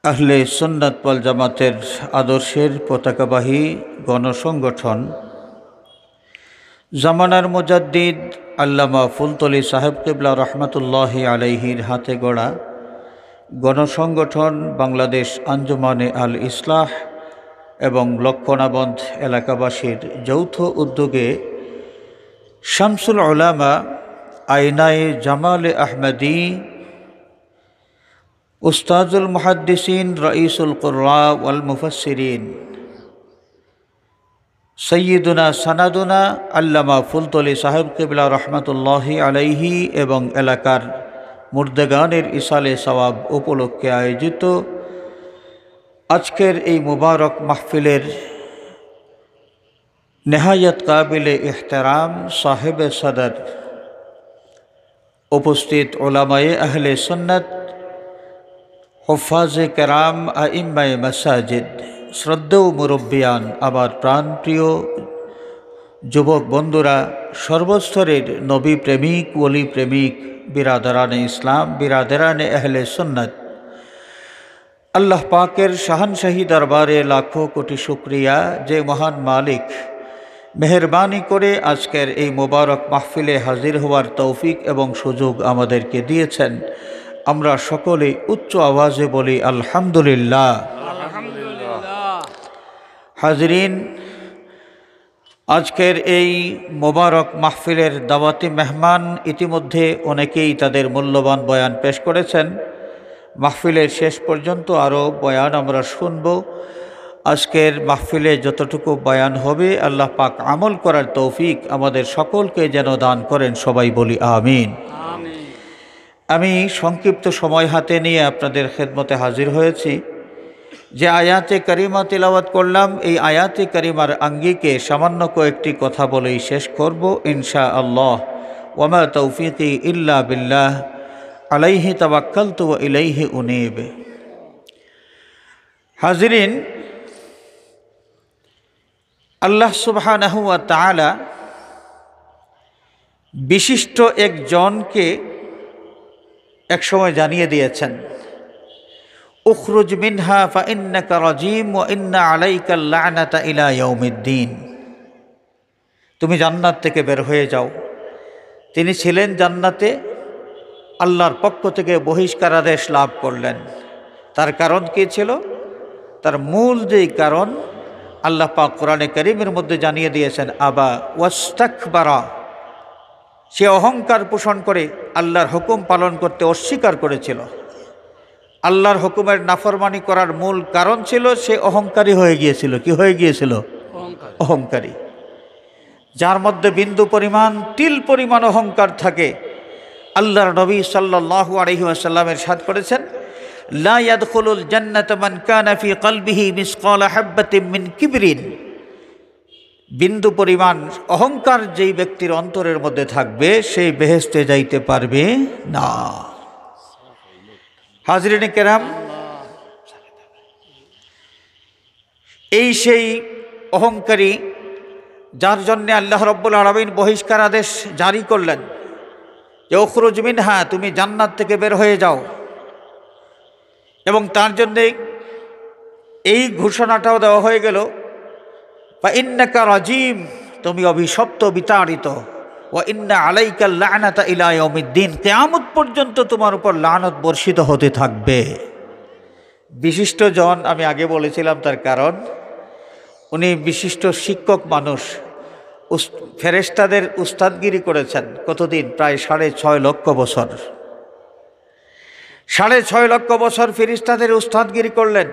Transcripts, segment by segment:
আহলে সুন্নাত ওয়াল জামাতের আদর্শের পতাকাবাহী গণসংগঠন জামানার মুজাদ্দিদ আল্লামা ফুলতলি সাহেব কিবলা রহমতুল্লাহি আলাইহির হাতে গড়া গণসংগঠন বাংলাদেশ আঞ্জুমানে আল ইসলাহ এবং লক্ষণাবন্ধ এলাকাবাসীর যৌথ উদ্যোগে শামসুল উলামা আইনায়ে জামালে আহমদী উস্তাজুল মুহাদ্দিসিন রাইসুল কুররা ওয়াল মুফাসসিরিন সৈয়দুনা সানাদুনা আল্লামা ফুলতলি সাহেব কিবলা রহমতুল্লাহি আলাইহি এবং এলাকার মুর্দেগানের ইসালে সওয়াব উপলক্ষে আয়োজিত আজকের এই মুবারক মাহফিলের নেহায়ত কাবিলে ইহতেরাম সাহেবে সদর উপস্থিত উলামায়ে আহলে সুন্নাত হুফাজে কেরাম আইম্মায়ে মাসাজিদ শ্রদ্ধেয় মুরব্বিয়ান আমার প্রাণপ্রিয় যুবক বন্ধুরা সর্বস্তরের নবী প্রেমিক ওলি প্রেমিক বিরাদরানে ইসলাম বিরাদরানে আহলে সুন্নাত আল্লাহ পাকের শাহানশাহী দরবারে লাখো কোটি শুকরিয়া যে মহান মালিক মেহেরবানি করে আজকের এই মোবারক মাহফিলে হাজির হওয়ার তৌফিক এবং সুযোগ আমাদেরকে দিয়েছেন। আমরা সকলেই উচ্চ আওয়াজে বলি আলহামদুলিল্লাহ। হাজরিন, আজকের এই মোবারক মাহফিলের দাওয়াতি মেহমান ইতিমধ্যে অনেকেই তাদের মূল্যবান বয়ান পেশ করেছেন। মাহফিলের শেষ পর্যন্ত আরও বয়ান আমরা শুনব। আজকের মাহফিলে যতটুকু বয়ান হবে আল্লাহ পাক আমল করার তৌফিক আমাদের সকলকে যেন দান করেন, সবাই বলি আমিন। আমি সংক্ষিপ্ত সময় হাতে নিয়ে আপনাদের খেদমতে হাজির হয়েছি। যে আয়াতে কারিমা তিলাওয়াত করলাম, এই আয়াতে কারিমার আঙ্গিকে সামান্য কয়েকটি কথা বলেই শেষ করব ইনশাআল্লাহ। ওয়ামা তৌফিকি ইল্লা বিল্লাহ আলাইহি তাওয়াক্কালতু ওয়া ইলাইহি উনীব। হাজিরিন, আল্লাহ সুবহানাহু ওয়া তাআলা বিশিষ্ট একজনকে একসময় জানিয়ে দিয়েছেন, উখরুজ মিনহা ফাইন্নাকা রাজিম ওয়া ইন্না আলাইকাল লা'নাতা ইলা ইয়াউমিদ্দিন। তুমি জান্নাত থেকে বের হয়ে যাও। তিনি ছিলেন জান্নাতে, আল্লাহর পক্ষ থেকে বহিষ্কারাদেশ লাভ করলেন। তার কারণ কী ছিল? তার মূল যেই কারণ আল্লাহ পাক কোরআনে কারীমের মধ্যে জানিয়ে দিয়েছেন, আবা ওয়াস্তাকবারা, সে অহংকার পোষণ করে আল্লাহর হুকুম পালন করতে অস্বীকার করেছিল। আল্লাহর হুকুমের নাফরমানি করার মূল কারণ ছিল সে অহংকারী হয়ে গিয়েছিল। কি হয়ে গিয়েছিল? অহংকারী। যার মধ্যে বিন্দু পরিমাণ তিল পরিমাণ অহংকার থাকে, আল্লাহর নবী সাল্লাল্লাহু আলাইহি ওয়াসাল্লাম ইরশাদ করেছেন, লা ইয়াদখুলুল জান্নাতা মান কানা ফি কলবিহি মিসকালা হাববাতিন মিন কিবরিন। বিন্দু পরিমাণ অহংকার যেই ব্যক্তির অন্তরের মধ্যে থাকবে সেই বেহেশতে যাইতে পারবে না। হাজরিনে কেরাম, এই সেই অহংকারী যার জন্য আল্লাহ রাব্বুল আলামিন বহিষ্কার আদেশ জারি করলেন যে উখরুজ মিনহা, তুমি জান্নাত থেকে বের হয়ে যাও। এবং তার জন্যে এই ঘোষণাটাও দেওয়া হয়ে গেল, ফাইন্নাকা রাজিম, তুমি অভিশপ্ত বিতাড়িত, ওয়া ইন্না আলাইকাল লা'নাতা ইলা ইয়াউমিদ্দিন, কিয়ামত পর্যন্ত তোমার উপর লানত বর্ষিত হতে থাকবে। বিশিষ্ট জন, আমি আগে বলেছিলাম তার কারণ, উনি বিশিষ্ট শিক্ষক মানুষ, ফেরেশতাদের উস্তাদগিরি করেছেন কতদিন? প্রায় 6.5 লক্ষ বছর। 6.5 লক্ষ বছর ফেরেশতাদের উস্তাদগিরি করলেন।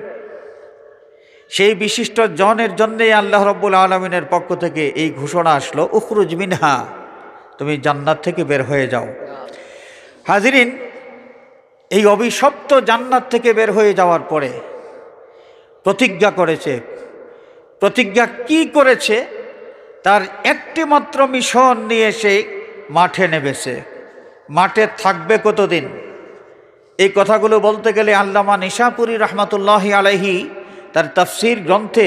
সেই বিশিষ্ট জনের জন্যেই আল্লাহ রাব্বুল আলামিনের পক্ষ থেকে এই ঘোষণা আসলো, উখরুজ মিনহা, তুমি জান্নাত থেকে বের হয়ে যাও। হাজিরিন, এই অভিশপ্ত জান্নাত থেকে বের হয়ে যাওয়ার পরে প্রতিজ্ঞা করেছে। প্রতিজ্ঞা কি করেছে? তার একটি মাত্র মিশন নিয়ে সে মাঠে নেমেছে। মাঠে থাকবে কতদিন? এই কথাগুলো বলতে গেলে আল্লামা নিশাপুরী রহমতুল্লাহি আলাইহি তার তাফসীর গ্রন্থে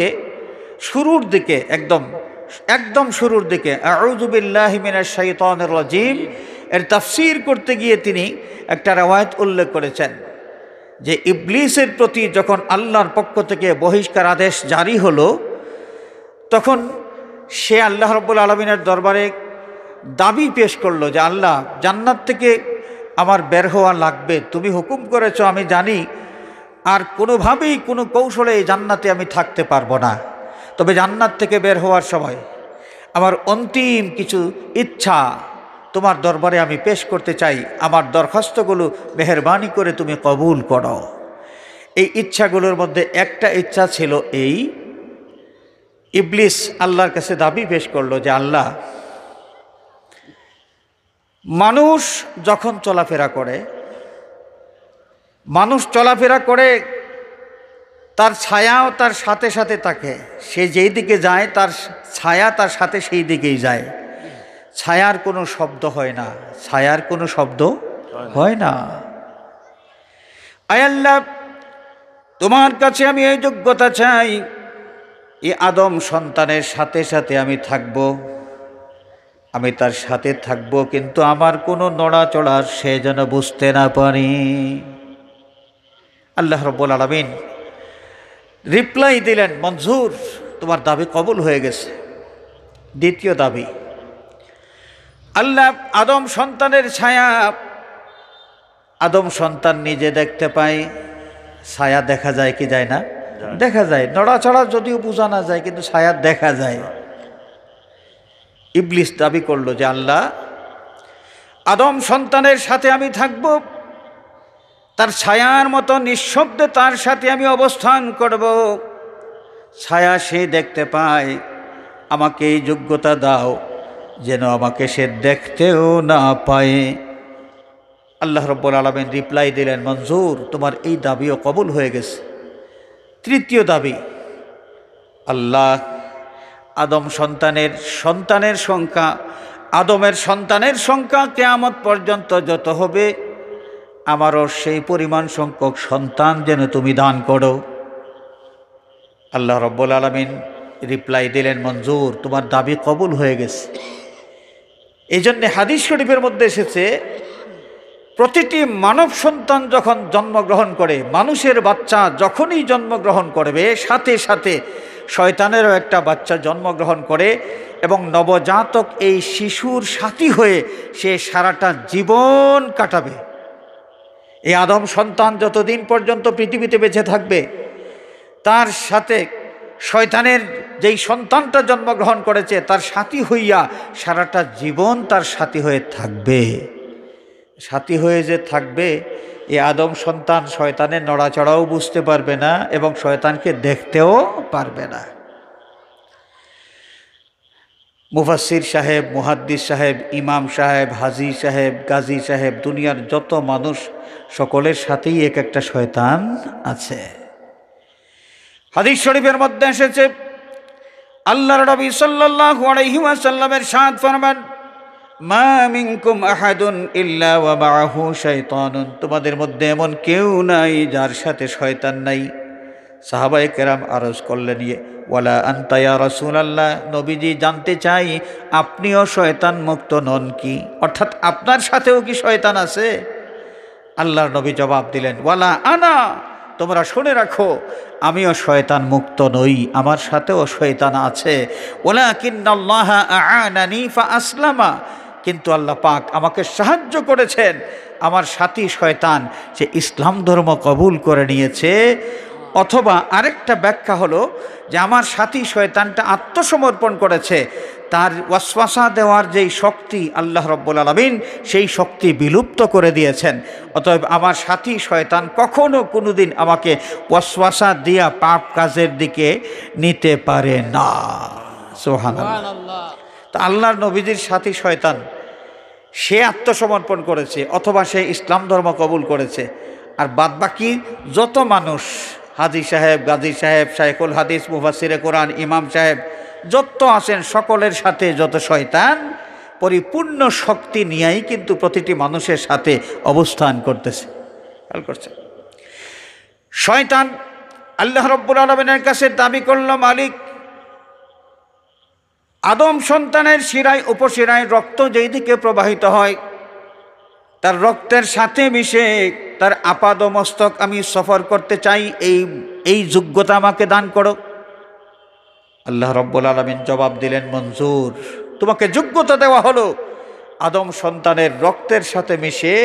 শুরুর দিকে একদম শুরুর দিকে আউযু বিল্লাহি মিনাশ শাইতানির রাজিম এর তাফসীর করতে গিয়ে তিনি একটা রওয়ায়াত উল্লেখ করেছেন যে ইবলিসের প্রতি যখন আল্লাহর পক্ষ থেকে বহিষ্কার আদেশ জারি হলো, তখন সে আল্লাহ রাব্বুল আলামিনের দরবারে দাবি পেশ করলো যে আল্লাহ, জান্নাত থেকে আমার বের হওয়া লাগবে, তুমি হুকুম করেছো আমি জানি, আর কোনোভাবেই কোনো কৌশলে এই জান্নাতে আমি থাকতে পারবো না। তবে জান্নাত থেকে বের হওয়ার সময় আমার অন্তিম কিছু ইচ্ছা তোমার দরবারে আমি পেশ করতে চাই, আমার দরখাস্তগুলো মেহেরবানি করে তুমি কবুল করো। এই ইচ্ছাগুলোর মধ্যে একটা ইচ্ছা ছিল এই, ইবলিস আল্লাহর কাছে দাবি পেশ করলো যে আল্লাহ, মানুষ যখন চলাফেরা করে, তার ছায়াও তার সাথে সাথে থাকে, সে যেই দিকে যায় তার ছায়া তার সাথে সেই দিকেই যায়। ছায়ার কোনো শব্দ হয় না, ছায়ার কোনো শব্দ হয় না। আয় আল্লাহ, তোমার কাছে আমি এই যোগ্যতা চাই, এই আদম সন্তানের সাথে সাথে আমি থাকব, আমি তার সাথে থাকব, কিন্তু আমার কোনো নড়াচড়ার সে যেন বুঝতে না পারি। আল্লাহ রাব্বুল আলামিন রিপ্লাই দিলেন, মঞ্জুর, তোমার দাবি কবুল হয়ে গেছে। দ্বিতীয় দাবি, আল্লাহ আদম সন্তানের ছায়া, আদম সন্তান নিজে দেখতে পায়, ছায়া দেখা যায় কি যায় না? দেখা যায়। নড়াচড়া যদিও বোঝা না যায়, কিন্তু ছায়া দেখা যায়। ইবলিস দাবি করলো যে আল্লাহ, আদম সন্তানের সাথে আমি থাকব, তার ছায়ার মতো নিঃশব্দে তার সাথে আমি অবস্থান করব, ছায়া সে দেখতে পায়, আমাকে এই যোগ্যতা দাও যেন আমাকে সে দেখতেও না পায়। আল্লাহ রাব্বুল আলামিন রিপ্লাই দিলেন, মঞ্জুর, তোমার এই দাবিও কবুল হয়ে গেছে। তৃতীয় দাবি, আল্লাহ আদম সন্তানের সংখ্যা, আদমের সন্তানের সংখ্যা কিয়ামত পর্যন্ত যত হবে, আমারও সেই পরিমাণ সংখ্যক সন্তান যেন তুমি দান করো। আল্লাহ রাব্বুল আলামিন রিপ্লাই দিলেন, মঞ্জুর, তোমার দাবি কবুল হয়ে গেছে। এই জন্যে হাদিস শরীফের মধ্যে এসেছে, প্রতিটি মানব সন্তান যখন জন্মগ্রহণ করে, মানুষের বাচ্চা যখনই জন্মগ্রহণ করবে, সাথে সাথে শয়তানেরও একটা বাচ্চা জন্মগ্রহণ করে, এবং নবজাতক এই শিশুর সাথী হয়ে সে সারাটা জীবন কাটাবে। এই আদম সন্তান যতদিন পর্যন্ত পৃথিবীতে বেঁচে থাকবে, তার সাথে শয়তানের যেই সন্তানটা জন্মগ্রহণ করেছে তার সাথী হইয়া সারাটা জীবন তার সাথী হয়ে থাকবে। সাথী হয়ে যে থাকবে, এই আদম সন্তান শয়তানের নড়াচড়াও বুঝতে পারবে না এবং শয়তানকে দেখতেও পারবে না। মুফাসসির সাহেব, মুহাদ্দিস সাহেব, ইমাম সাহেব, হাজি সাহেব, গাজী সাহেব, দুনিয়ার যত মানুষ, সকলের সাথেই এক একটা শয়তান আছে। হাদিস শরীফের মধ্যে এসেছে, আল্লাহর নবী সাল্লাল্লাহু আলাইহি ওয়াসাল্লামের ইরশাদ ফরমান, মা মিনকুম আহাদুন ইল্লা ওয়া মাআহু শাইতানুন, তোমাদের মধ্যে এমন কেউ নাই যার সাথে শয়তান নাই। সাহাবায়ে কেরাম আরজ করলেন, ওয়ালা আনতা ইয়া রাসূলুল্লাহ, নবীজি জানতে চাই আপনিও শয়তান মুক্ত নন কি, অর্থাৎ আপনার সাথেও কি শয়তান আছে? আল্লাহর নবী জবাব দিলেন, ওয়ালা আনা, তোমরা শুনে রাখো, আমিও শয়তান মুক্ত নই, আমার সাথেও শয়তান আছে। ওয়ালাকিন্নাল্লাহা আ'আনানি ফাআসলামা, কিন্তু আল্লাহ পাক আমাকে সাহায্য করেছেন, আমার সাথী শয়তান সে ইসলাম ধর্ম কবুল করে নিয়েছে। অথবা আরেকটা ব্যাখ্যা হলো যে আমার সাথী শয়তানটা আত্মসমর্পণ করেছে, তার ওয়াসওয়াসা দেওয়ার যেই শক্তি আল্লাহ রাব্বুল আলামিন সেই শক্তি বিলুপ্ত করে দিয়েছেন। অতএব আমার সাথী শয়তান কখনো কোনোদিন আমাকে ওয়াসওয়াসা দিয়া পাপ কাজের দিকে নিতে পারে না। সুবহানাল্লাহ। তা আল্লাহর নবীজির সাথী শয়তান সে আত্মসমর্পণ করেছে অথবা সে ইসলাম ধর্ম কবুল করেছে, আর বাদবাকি যত মানুষ, হাজী সাহেব, গাজী সাহেব, শাইখুল হাদিস, মুফাসসিরে কোরআন, ইমাম সাহেব যত আছেন, সকলের সাথে যত শয়তান পরিপূর্ণ শক্তি নিয়েই কিন্তু প্রতিটি মানুষের সাথে অবস্থান করতেছে। খেয়াল করছেন? শয়তান আল্লাহ রাব্বুল আলামিনের কাছে দাবি করল, মালিক, আদম সন্তানের শিরায় উপশিরায় রক্ত যেই দিকে প্রবাহিত হয়, তার রক্তের সাথে মিশে তার আপাদমস্তক আমি সফর করতে চাই, এই যোগ্যতা আমাকে দান করো। আল্লাহ রব্বুল আলামিন জবাব দিলেন, মঞ্জুর, তোমাকে যোগ্যতা দেওয়া হলো আদম সন্তানের রক্তের সাথে মিশে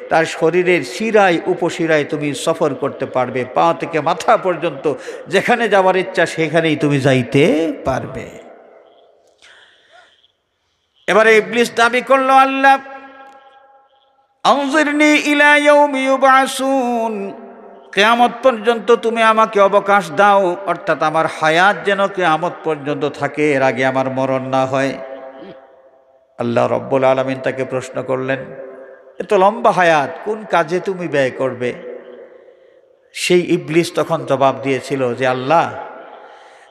তার শরীরের শিরায় উপশিরায় তুমি সফর করতে পারবে, পা থেকে মাথা পর্যন্ত যেখানে যাওয়ার ইচ্ছা সেখানেই তুমি যাইতে পারবে। এবারে ইবলিস দাবি করলো, আল্লাহ আনজিরনি ইলা ইয়াউমি ইউবআসুন, কিয়ামত পর্যন্ত তুমি আমাকে অবকাশ দাও, অর্থাৎ আমার হায়াত যেন কিয়ামত পর্যন্ত থাকে, এর আগে আমার মরণ না হয়। আল্লাহ রব্বুল আলামিন তাকে প্রশ্ন করলেন, এত লম্বা হায়াত কোন কাজে তুমি ব্যয় করবে? সেই ইবলিস তখন জবাব দিয়েছিল যে, আল্লাহ,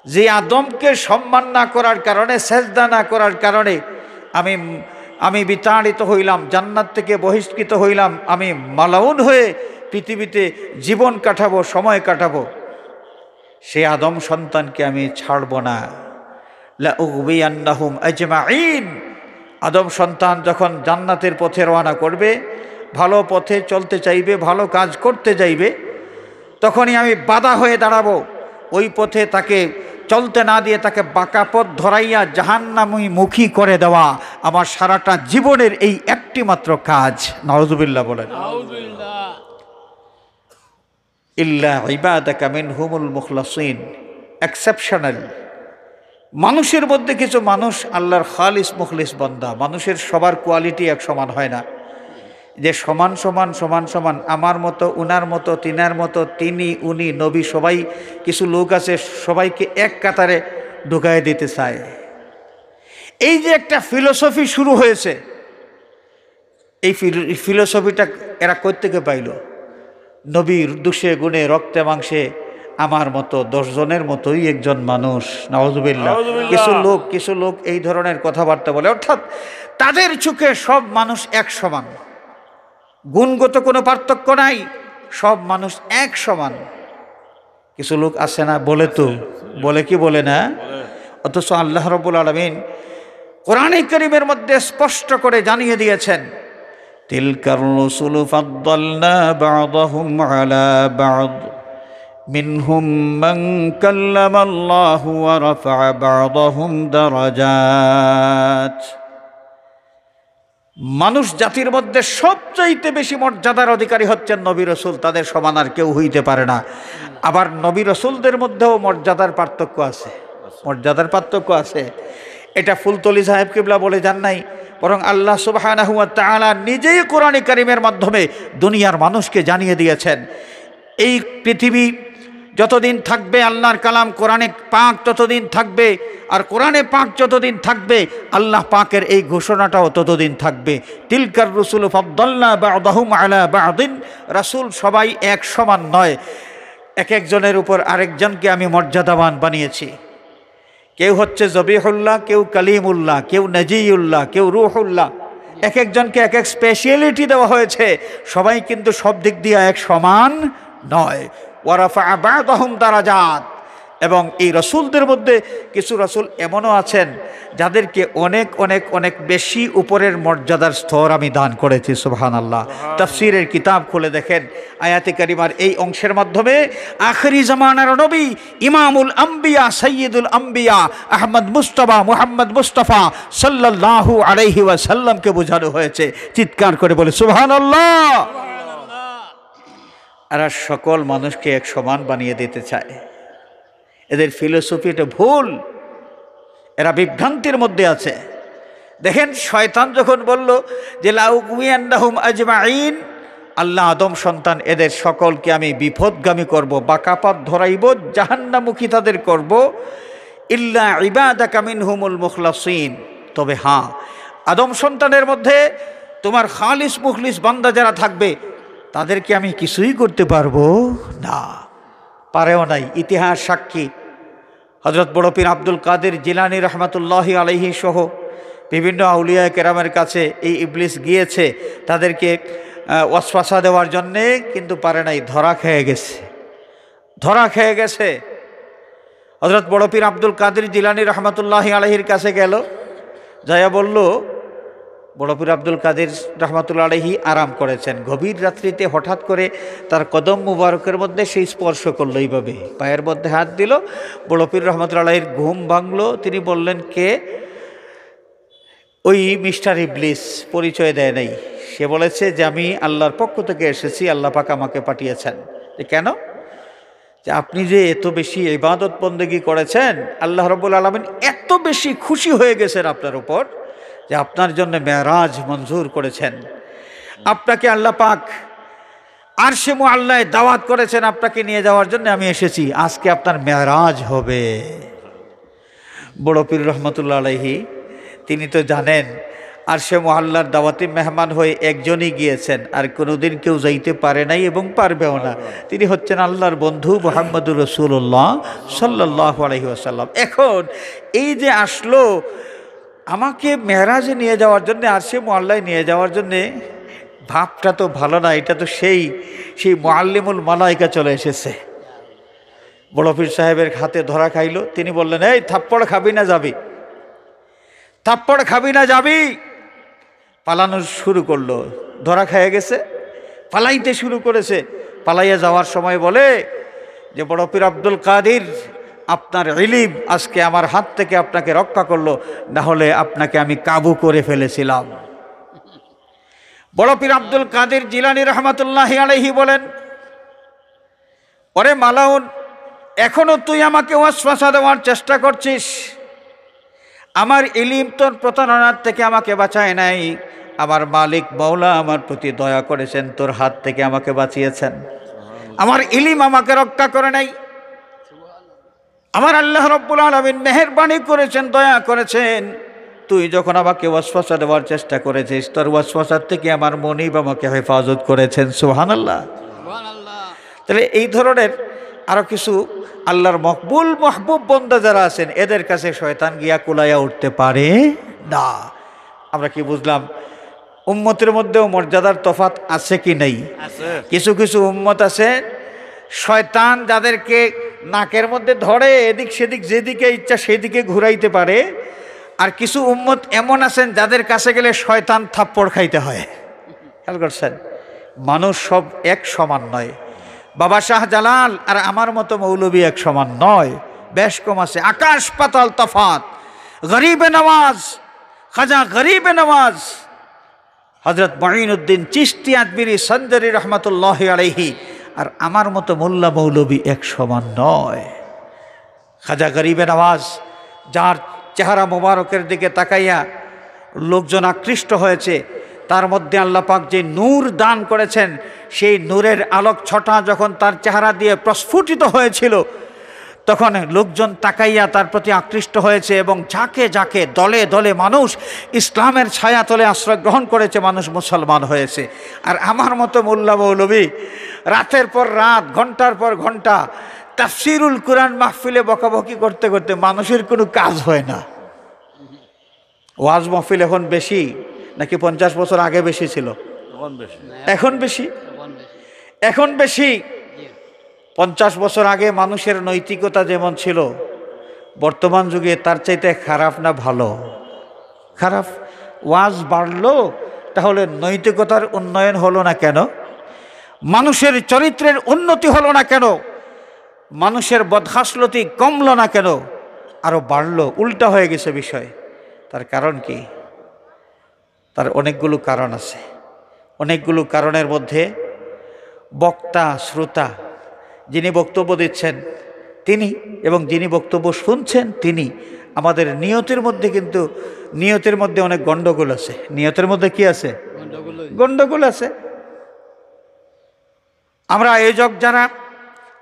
যে আদমকে সম্মান না করার কারণে, সেজদা না করার কারণে আমি বিতাড়িত হইলাম, জান্নাত থেকে বহিষ্কৃত হইলাম, আমি মালাউন হয়ে পৃথিবীতে জীবন কাটাবো, সময় কাটাবো, সে আদম সন্তানকে আমি ছাড়ব না। লা উগবিয়ান্নাহুম আজমাইন, আদম সন্তান যখন জান্নাতের পথে রওনা করবে, ভালো পথে চলতে চাইবে, ভালো কাজ করতে চাইবে, তখনই আমি বাধা হয়ে দাঁড়াবো, ওই পথে তাকে চলতে না দিয়ে তাকে বাঁকা পথ ধরাইয়া জাহান্নামী মুখী করে দেওয়া আমার সারাটা জীবনের এই একটি মাত্র কাজ। নাউযুবিল্লাহ বলেন। ইল্লা ইবাদাকা মিনহুমুল মুখলাসিন, এক্সেপশনাল। মানুষের মধ্যে কিছু মানুষ আল্লাহর খালিস মুখলিস বান্দা। মানুষের সবার কোয়ালিটি এক সমান হয় না, যে সমান সমান সমান সমান আমার মতো, উনার মতো, তিনার মতো, তিনি, উনি, নবী, সবাই, কিছু লোক আছে সবাইকে এক কাতারে ঢুকায় দিতে চায়। এই যে একটা ফিলোসফি শুরু হয়েছে, এই ফিলোসফিটা এরা কই থেকে পাইল? নবীর দুষে গুণে রক্তে মাংসে আমার মতো 10 জনের মতোই একজন মানুষ। নাউযুবিল্লাহ। কিছু লোক এই ধরনের কথাবার্তা বলে, অর্থাৎ তাদের চোখে সব মানুষ এক সমান, গুণগত কোনো পার্থক্য নাই, সব মানুষ এক সমান। কিছু লোক আছে না, বলে তো, বলে কি বলে না? অথচ আল্লাহ রাব্বুল আলামিন কোরআনে কারীমের মধ্যে স্পষ্ট করে জানিয়ে দিয়েছেন, তিলকার রুসুলু ফাদ্দালনা বা'দাহুম আলা বা'দ মিনহুম মান কাল্লামাল্লাহু ওয়া রাফা'a বা'দাহুম দারাজাত। মানুষ জাতির মধ্যে সবচাইতে বেশি মর্যাদার অধিকারী হচ্ছেন নবী রাসূল, তাদের সমান আর কেউ হইতে পারে না। আবার নবী রাসূলদের মধ্যেও মর্যাদার পার্থক্য আছে। এটা ফুলতলি সাহেব কিবলা বলে যান নাই, বরং আল্লাহ সুবহানাহু ওয়া তাআলা নিজেই কোরআনে কারীমের মাধ্যমে দুনিয়ার মানুষকে জানিয়ে দিয়েছেন, এই পৃথিবী যতদিন থাকবে আল্লাহর কালাম কোরআনে পাক ততদিন থাকবে, আর কোরআনে পাক যতদিন থাকবে আল্লাহ পাকের এই ঘোষণাটাও ততদিন থাকবে। তিলকার রুসুল ফাদ্দালনা বা'দাহুম আলা বা'দিন, রাসূল সবাই এক সমান নয়, এক একজনের উপর আরেকজনকে আমি মর্যাদাবান বানিয়েছি। কেউ হচ্ছে জবিহুল্লাহ, কেউ কালিমুল্লাহ, কেউ নাজিউল্লাহ, কেউ রূহুল্লাহ, এক একজনকে এক এক স্পেশালিটি দেওয়া হয়েছে। সবাই কিন্তু সব দিক দিয়ে এক সমান নয়। ওয়া রাফা'a বা'দাহুম দারাজাত, এবং এই রসুলদের মধ্যে কিছু রসুল এমনও আছেন যাদেরকে অনেক অনেক অনেক বেশি উপরের মর্যাদার স্তর আমি দান করেছি। সুবহানাল্লাহ। তাফসীরের কিতাব খুলে দেখেন, আয়াতে কারিমার এই অংশের মাধ্যমে আখিরি জামানার নবী, ইমামুল আম্বিয়া, সাইয়্যিদুল আম্বিয়া মুহাম্মদ মুস্তাফা সাল্লাল্লাহু আলাইহি ওয়াসাল্লামকে বোঝানো হয়েছে। চিৎকার করে বলে সুবহানাল্লাহ। এরা সকল মানুষকে এক সমান বানিয়ে দিতে চায়। এদের ফিলোসফি এটা ভুল, এরা বিভ্রান্তির মধ্যে আছে। দেখেন, শয়তান যখন বলল যে লা উগবিয়ান্নাহুম আজমাইন, আল্লাহ আদম সন্তান এদের সকলকে আমি বিপদগামী করব, বাঁকা পথ ধরাইব, জাহান্নামুখী তাদের করব, ইল্লা ইবাদাকা মিনহুমুল মুখলাসিন, তবে হ্যাঁ, আদম সন্তানের মধ্যে তোমার খালিস মুখলিস বান্দা যারা থাকবে তাদেরকে আমি কিছুই করতে পারবো না, পারেও নাই। ইতিহাস সাক্ষী, হযরত বড় পীর আব্দুল কাদের জিলানী রহমাতুল্লাহি আলাইহি সহ বিভিন্ন আউলিয়া কেরামের কাছে এই ইবলিস গিয়েছে তাদেরকে ওয়াসওয়াসা দেওয়ার জন্যে, কিন্তু পারে নাই, ধরা খেয়ে গেছে। হযরত বড় পীর আব্দুল কাদের জিলানী রহমাতুল্লাহি আলাইহির কাছে গেল, যাইয়া বলল বড় পীর আব্দুল কাদের রহমাতুল্লাহ আলাইহি আরাম করেছেন। গভীর রাত্রিতে হঠাৎ করে তার কদম মুবারকের মধ্যে সেই স্পর্শ করলো, এইভাবে পায়ের মধ্যে হাত দিল। বড় পীর রহমাতুল্লাহ আলাইহির ঘুম ভাঙলো। তিনি বললেন, কে? ওই মিস্টার ইবলিস পরিচয় দেয় নাই। সে বলেছে যে আমি আল্লাহর পক্ষ থেকে এসেছি, আল্লাহ পাক আমাকে পাঠিয়েছেন। কেন? যে আপনি যে এত বেশি ইবাদত বন্দেগী করেছেন, আল্লাহ রাব্বুল আলামিন এত বেশি খুশি হয়ে গেছেন আপনার উপর যে আপনার জন্য মেরাজ মঞ্জুর করেছেন। আপনাকে আল্লাহ পাক আরশে মুআল্লায় দাওয়াত করেছেন, আপনাকে নিয়ে যাওয়ার জন্য আমি এসেছি। আজকে আপনার মেরাজ হবে। বড় পীর রহমতুল্লাহ আলাইহি তিনি তো জানেন আরশে মুআল্লার দাওয়াতে মেহমান হয়ে একজনই গিয়েছেন, আর কোনোদিন কেউ যাইতে পারে নাই এবং পারবেও না। তিনি হচ্ছেন আল্লাহর বন্ধু মুহাম্মদুর রাসূলুল্লাহ সাল্লাল্লাহু আলাইহি ওয়াসাল্লাম। এখন এই যে আসলো আমাকে মেরাজে নিয়ে যাওয়ার জন্য, আরশে মুআল্লায় নিয়ে যাওয়ার জন্যে, ভাবটা তো ভালো না। এটা তো সেই মুআল্লিমুল মালায়েকা চলে এসেছে। বড় পীর সাহেবের হাতে ধরা খাইলো। তিনি বললেন, এই থাপ্পড় খাবি না যাবি, থাপ্পড় খাবি না যাবি। পালানো শুরু করলো। ধরা খেয়ে গেছে, পালাইতে শুরু করেছে। পালাইয়া যাওয়ার সময় বলে যে বড় পীর আব্দুল কাদের, আপনার ইলম আজকে আমার হাত থেকে আপনাকে রক্ষা করলো, না হলে আপনাকে আমি কাবু করে ফেলেছিলাম। বড় পীর আব্দুল কাদের জিলানী রহমাতুল্লাহি আলাইহি বলেন, ওরে মালাউন, এখনো তুই আমাকে ওয়াসওয়াসা দেওয়ার চেষ্টা করছিস। আমার ইলম তোর প্রতারণার থেকে আমাকে বাঁচায় নাই। আমার মালিক মাওলা আমার প্রতি দয়া করেছেন, তোর হাত থেকে আমাকে বাঁচিয়েছেন। আমার ইলম আমাকে রক্ষা করে নাই। আমার আল্লাহ রাব্বুল আলামিন মেহেরবানি করেছেন, দয়া করেছেন। তুই যখন আমাকে ওয়াসওয়াসা দেওয়ার চেষ্টা করেছিস, তোর ওয়াসওয়াসার থেকে আমার মনিব আমাকে হেফাজত করেছেন। সুবহানাল্লাহ। তাহলে এই ধরনের আরো কিছু আল্লাহর মকবুল মাহবুব বান্দা যারা আছেন, এদের কাছে শয়তান গিয়া কুলাইয়া উঠতে পারে না। আমরা কি বুঝলাম? উম্মতের মধ্যেও মর্যাদার তফাৎ আছে কি নেই? কিছু কিছু উম্মত আছে শয়তান যাদেরকে নাকের মধ্যে ধরে এদিক সেদিক যেদিকে ইচ্ছা সেদিকে ঘুরাইতে পারে, আর কিছু উম্মত এমন আছেন যাদের কাছে গেলে শয়তান থাপ্পড় খাইতে হয়। খেয়াল করছেন? মানুষ সব এক সমান নয়। বাবা শাহজালাল আর আমার মতো মৌলবী এক সমান নয়, বেশ কম আছে। আকাশ পাতাল তফাত। গরিবে নওয়াজ খাজা গরিবে নওয়াজ হযরত মুঈনুদ্দিন চিশতি আজমিরি সঞ্জারি রহমাতুল্লাহি আলাইহি আর আমার মতো মোল্লা মৌলবী এক সমান নয়। খাজা গরিবে নওয়াজ, যার চেহারা মোবারকের দিকে তাকাইয়া লোকজন আকৃষ্ট হয়েছে, তার মধ্যে আল্লাহ পাক যে নূর দান করেছেন, সেই নূরের আলোক ছটা যখন তার চেহারা দিয়ে প্রস্ফুটিত হয়েছিল, তখন লোকজন তাকাইয়া তার প্রতি আকৃষ্ট হয়েছে এবং যাকে যাকে দলে দলে মানুষ ইসলামের ছায়াতলে আশ্রয় গ্রহণ করেছে, মানুষ মুসলমান হয়েছে। আর আমার মতো মোল্লা মৌলবী রাতের পর রাত, ঘন্টার পর ঘন্টা তাফসিরুল কুরআন মাহফিলে বকাবকি করতে করতে মানুষের কোনো কাজ হয় না। ওয়াজ মাহফিল এখন বেশি নাকি 50 বছর আগে বেশি ছিল? এখন বেশি, এখন বেশি। 50 বছর আগে মানুষের নৈতিকতা যেমন ছিল, বর্তমান যুগে তার চাইতে খারাপ না ভালো? খারাপ। ওয়াজ বাড়লো, তাহলে নৈতিকতার উন্নয়ন হলো না কেন? মানুষের চরিত্রের উন্নতি হলো না কেন? মানুষের বদখাসলতি কমলো না কেন? আরো বাড়লো, উল্টা হয়ে গেছে বিষয়। তার কারণ কি? তার অনেকগুলো কারণ আছে। অনেকগুলো কারণের মধ্যে বক্তা শ্রোতা, যিনি বক্তব্য দিচ্ছেন তিনি এবং যিনি বক্তব্য শুনছেন তিনি, আমাদের নিয়তের মধ্যে কিন্তু নিয়তের মধ্যে অনেক গন্ডগোল আছে। নিয়তের মধ্যে কি আছে? গন্ডগোল আছে। আমরা আয়োজক যারা,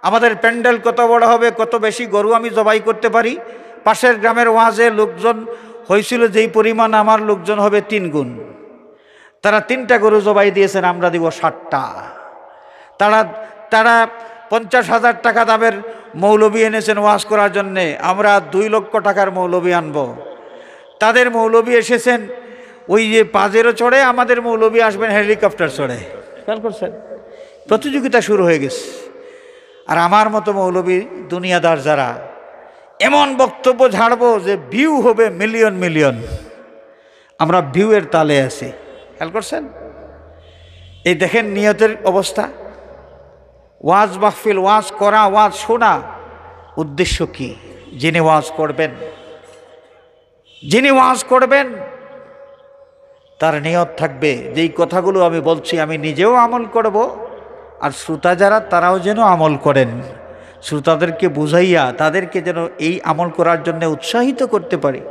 আমাদের প্যান্ডেল কত বড় হবে, কত বেশি গরু আমি জবাই করতে পারি। পাশের গ্রামের ওয়াজে লোকজন হয়েছিল যেই পরিমাণ, আমার লোকজন হবে 3 গুণ। তারা 3টা গরু জবাই দিয়েছেন, আমরা দিব 60টা। তারা 50,000 টাকা দামের মৌলবী এনেছেন ওয়াজ করার জন্যে, আমরা 2 লক্ষ টাকার মৌলবী আনব। তাদের মৌলবী এসেছেন ওই যে পাজেরও চড়ে, আমাদের মৌলবী আসবেন হেলিকপ্টার চড়ে। খেয়াল করছেন? প্রতিযোগিতা শুরু হয়ে গেছে। আর আমার মতো মৌলবী দুনিয়াদার যারা, এমন বক্তব্য ঝাড়বো যে ভিউ হবে মিলিয়ন মিলিয়ন। আমরা ভিউয়ের তালে আছি। খেয়াল করছেন? এই দেখেন নিয়তের অবস্থা। ওয়াজ মাহফিল, ওয়াজ করা, ওয়াজ শোনা, উদ্দেশ্য কি? যিনি ওয়াজ করবেন তার নিয়ত থাকবে যেই কথাগুলো আমি বলছি আমি নিজেও আমল করব, আর শ্রোতা যারা তারাও যেন আমল করেন। শ্রোতাদেরকে বুঝাইয়া তাদেরকে যেন এই আমল করার জন্য উৎসাহিত করতে পারি,